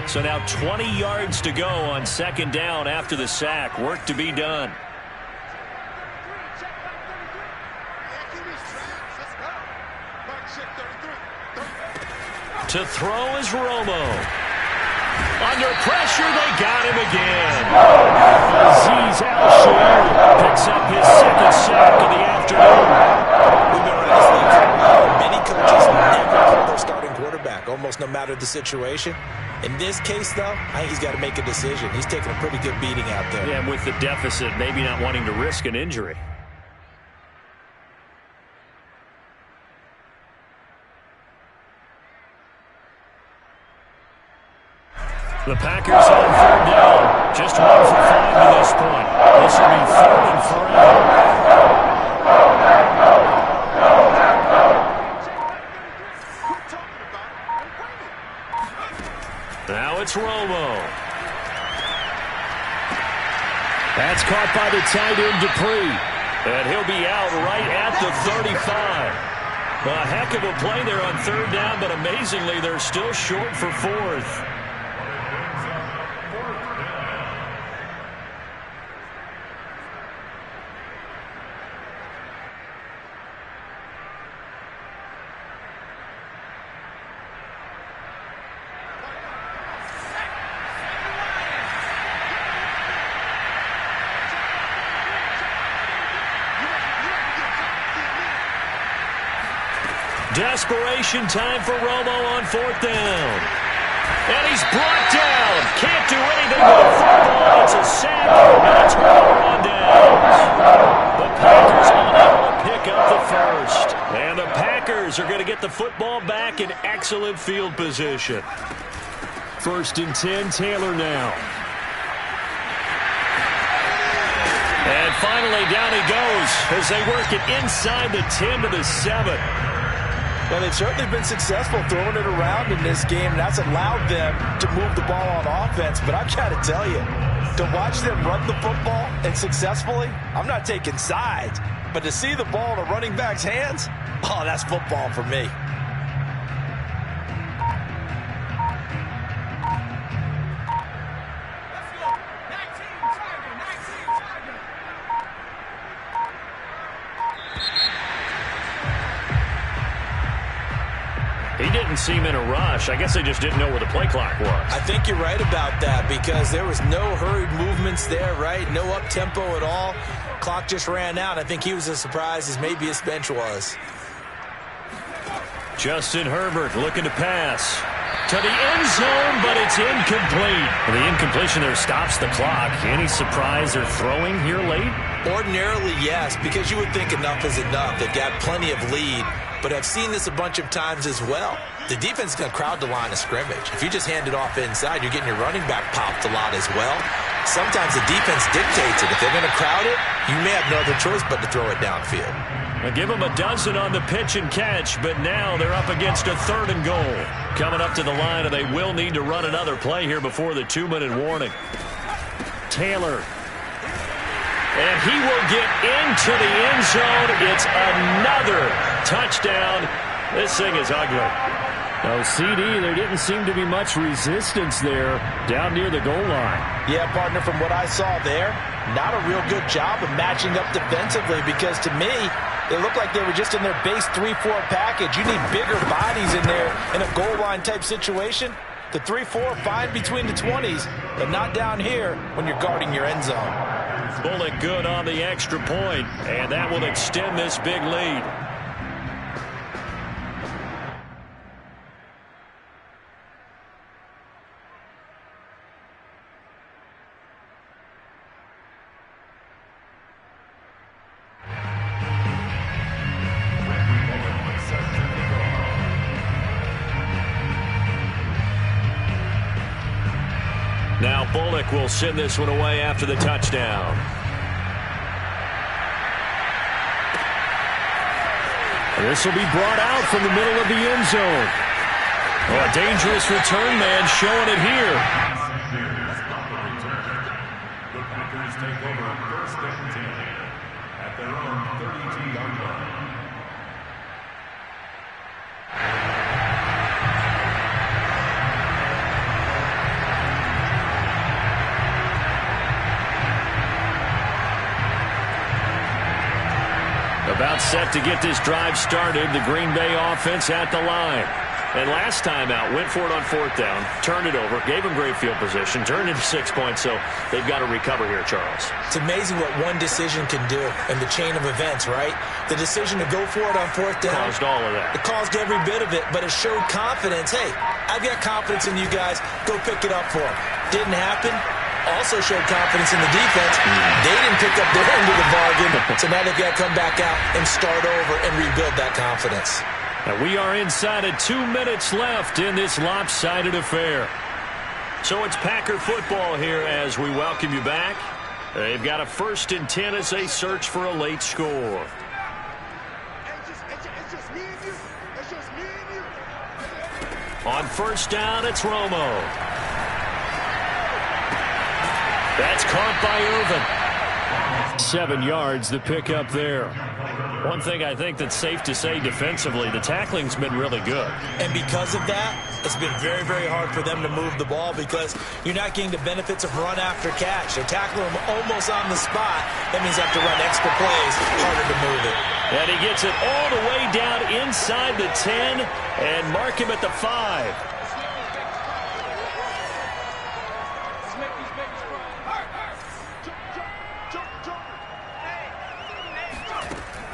So now 20 yards to go on 2nd down after the sack. Work to be done. To throw is Romo. Under pressure, they got him again. Azeez Al-Shaair picks up his 2nd sack of the afternoon. We've been around this league for a while. Many coaches never pull their starting quarterback, almost no matter the situation. In this case, though, I think he's got to make a decision. He's taking a pretty good beating out there. Yeah, and with the deficit, maybe not wanting to risk an injury. The Packers on 3rd down. Just 1 for 5 to this point. This will be 3rd and 3. Now it's Romo. That's caught by the tight end Dupree. And he'll be out right at the 35. A heck of a play there on 3rd down, but amazingly, they're still short for 4th. Desperation time for Romo on 4th down. And he's brought down. Can't do anything with the football. It's a sack and a turnover on downs. The Packers unable to pick up the 1st. And the Packers are going to get the football back in excellent field position. 1st and 10, Taylor now. And finally down he goes as they work it inside the 10 to the 7. Well, they've certainly been successful throwing it around in this game, and that's allowed them to move the ball on offense. But I've got to tell you, to watch them run the football and successfully, I'm not taking sides. But to see the ball in a running back's hands, oh, that's football for me. He didn't seem in a rush. I guess they just didn't know where the play clock was. I think you're right about that because there was no hurried movements there, right? No up-tempo at all. Clock just ran out. I think he was as surprised as maybe his bench was. Justin Herbert looking to pass to the end zone, but it's incomplete. The incompletion there stops the clock. Any surprise they're throwing here late? Ordinarily, yes, because you would think enough is enough. They've got plenty of lead. But I've seen this a bunch of times as well. The defense is going to crowd the line of scrimmage. If you just hand it off inside, you're getting your running back popped a lot as well. Sometimes the defense dictates it. If they're going to crowd it, you may have no other choice but to throw it downfield. They give them a dozen on the pitch and catch, but now they're up against a 3rd and goal. Coming up to the line, and they will need to run another play here before the 2-minute warning. Taylor. And he will get into the end zone. It's another touchdown. This thing is ugly. No, CD, there didn't seem to be much resistance there down near the goal line. Yeah, partner, from what I saw there, not a real good job of matching up defensively because to me, it looked like they were just in their base 3-4 package. You need bigger bodies in there in a goal line type situation. The 3-4, fine between the 20s, but not down here when you're guarding your end zone. Bullock good on the extra point, and that will extend this big lead. Now Bullock will send this one away after the touchdown. This will be brought out from the middle of the end zone. Oh, a dangerous return man showing it here. The Packers take over 1st and 10 at their own 32-yard line. About set to get this drive started, the Green Bay offense at the line. And last time out, went for it on 4th down, turned it over, gave them great field position, turned into 6 points, so they've got to recover here, Charles. It's amazing what one decision can do in the chain of events, right? The decision to go for it on 4th down. Caused all of that. It caused every bit of it, but it showed confidence. Hey, I've got confidence in you guys. Go pick it up for them. Didn't happen. Also showed confidence in the defense. They didn't pick up their end of the bargain, so now they've got to come back out and start over and rebuild that confidence. And we are inside of 2 minutes left in this lopsided affair. So it's Packer football here as we welcome you back. They've got a 1st and 10 as they search for a late score. On 1st down, it's Romo. That's caught by Irvin. 7 yards, the pickup there. One thing I think that's safe to say defensively, the tackling's been really good. And because of that, it's been very, very hard for them to move the ball because you're not getting the benefits of run after catch. They're tackling them almost on the spot. That means they have to run extra plays, harder to move it. And he gets it all the way down inside the 10 and mark him at the 5.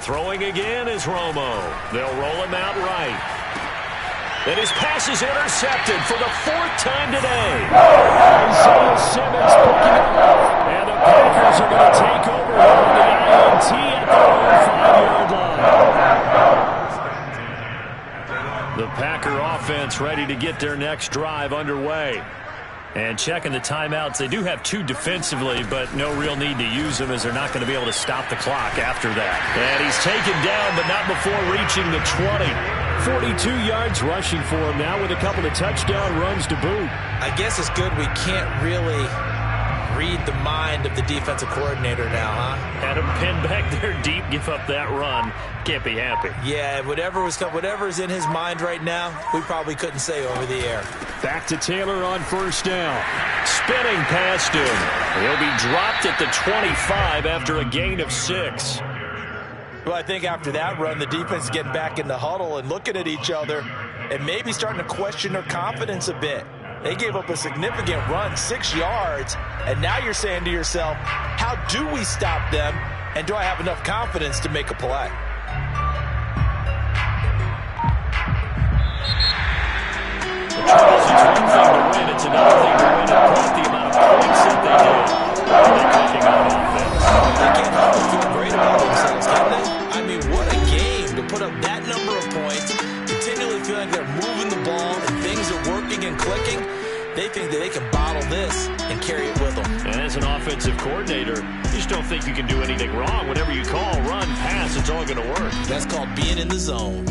Throwing again is Romo. They'll roll him out right. And his pass is intercepted for the 4th time today. Isaiah Simmons picking it up. And the Packers are going to take over here on the INT at their own 5-yard line. The Packer offense ready to get their next drive underway. And checking the timeouts, they do have 2 defensively, but no real need to use them as they're not going to be able to stop the clock after that. And he's taken down, but not before reaching the 20. 42 yards rushing for him now with a couple of touchdown runs to boot. I guess it's good we can't really read the mind of the defensive coordinator now, huh? Had him pinned back there deep, give up that run. Can't be happy. Yeah, whatever's in his mind right now, we probably couldn't say over the air. Back to Taylor on 1st down. Spinning past him. He'll be dropped at the 25 after a gain of 6. Well, I think after that run, the defense is getting back in the huddle and looking at each other and maybe starting to question their confidence a bit. They gave up a significant run, 6 yards, and now you're saying to yourself, how do we stop them, and do I have enough confidence to make a play? Charles, it's one thing to win, it's another thing to win and put the amount of points that they did. They're cooking on offense. They can't help but feel great about themselves, can they? I mean, what a game to put up that number of points, continually feeling like they're moving the ball and things are working and clicking. they think that they can bottle this and carry it with them. And as an offensive coordinator, you just don't think you can do anything wrong. Whatever you call, run, pass, it's all going to work. That's called being in the zone.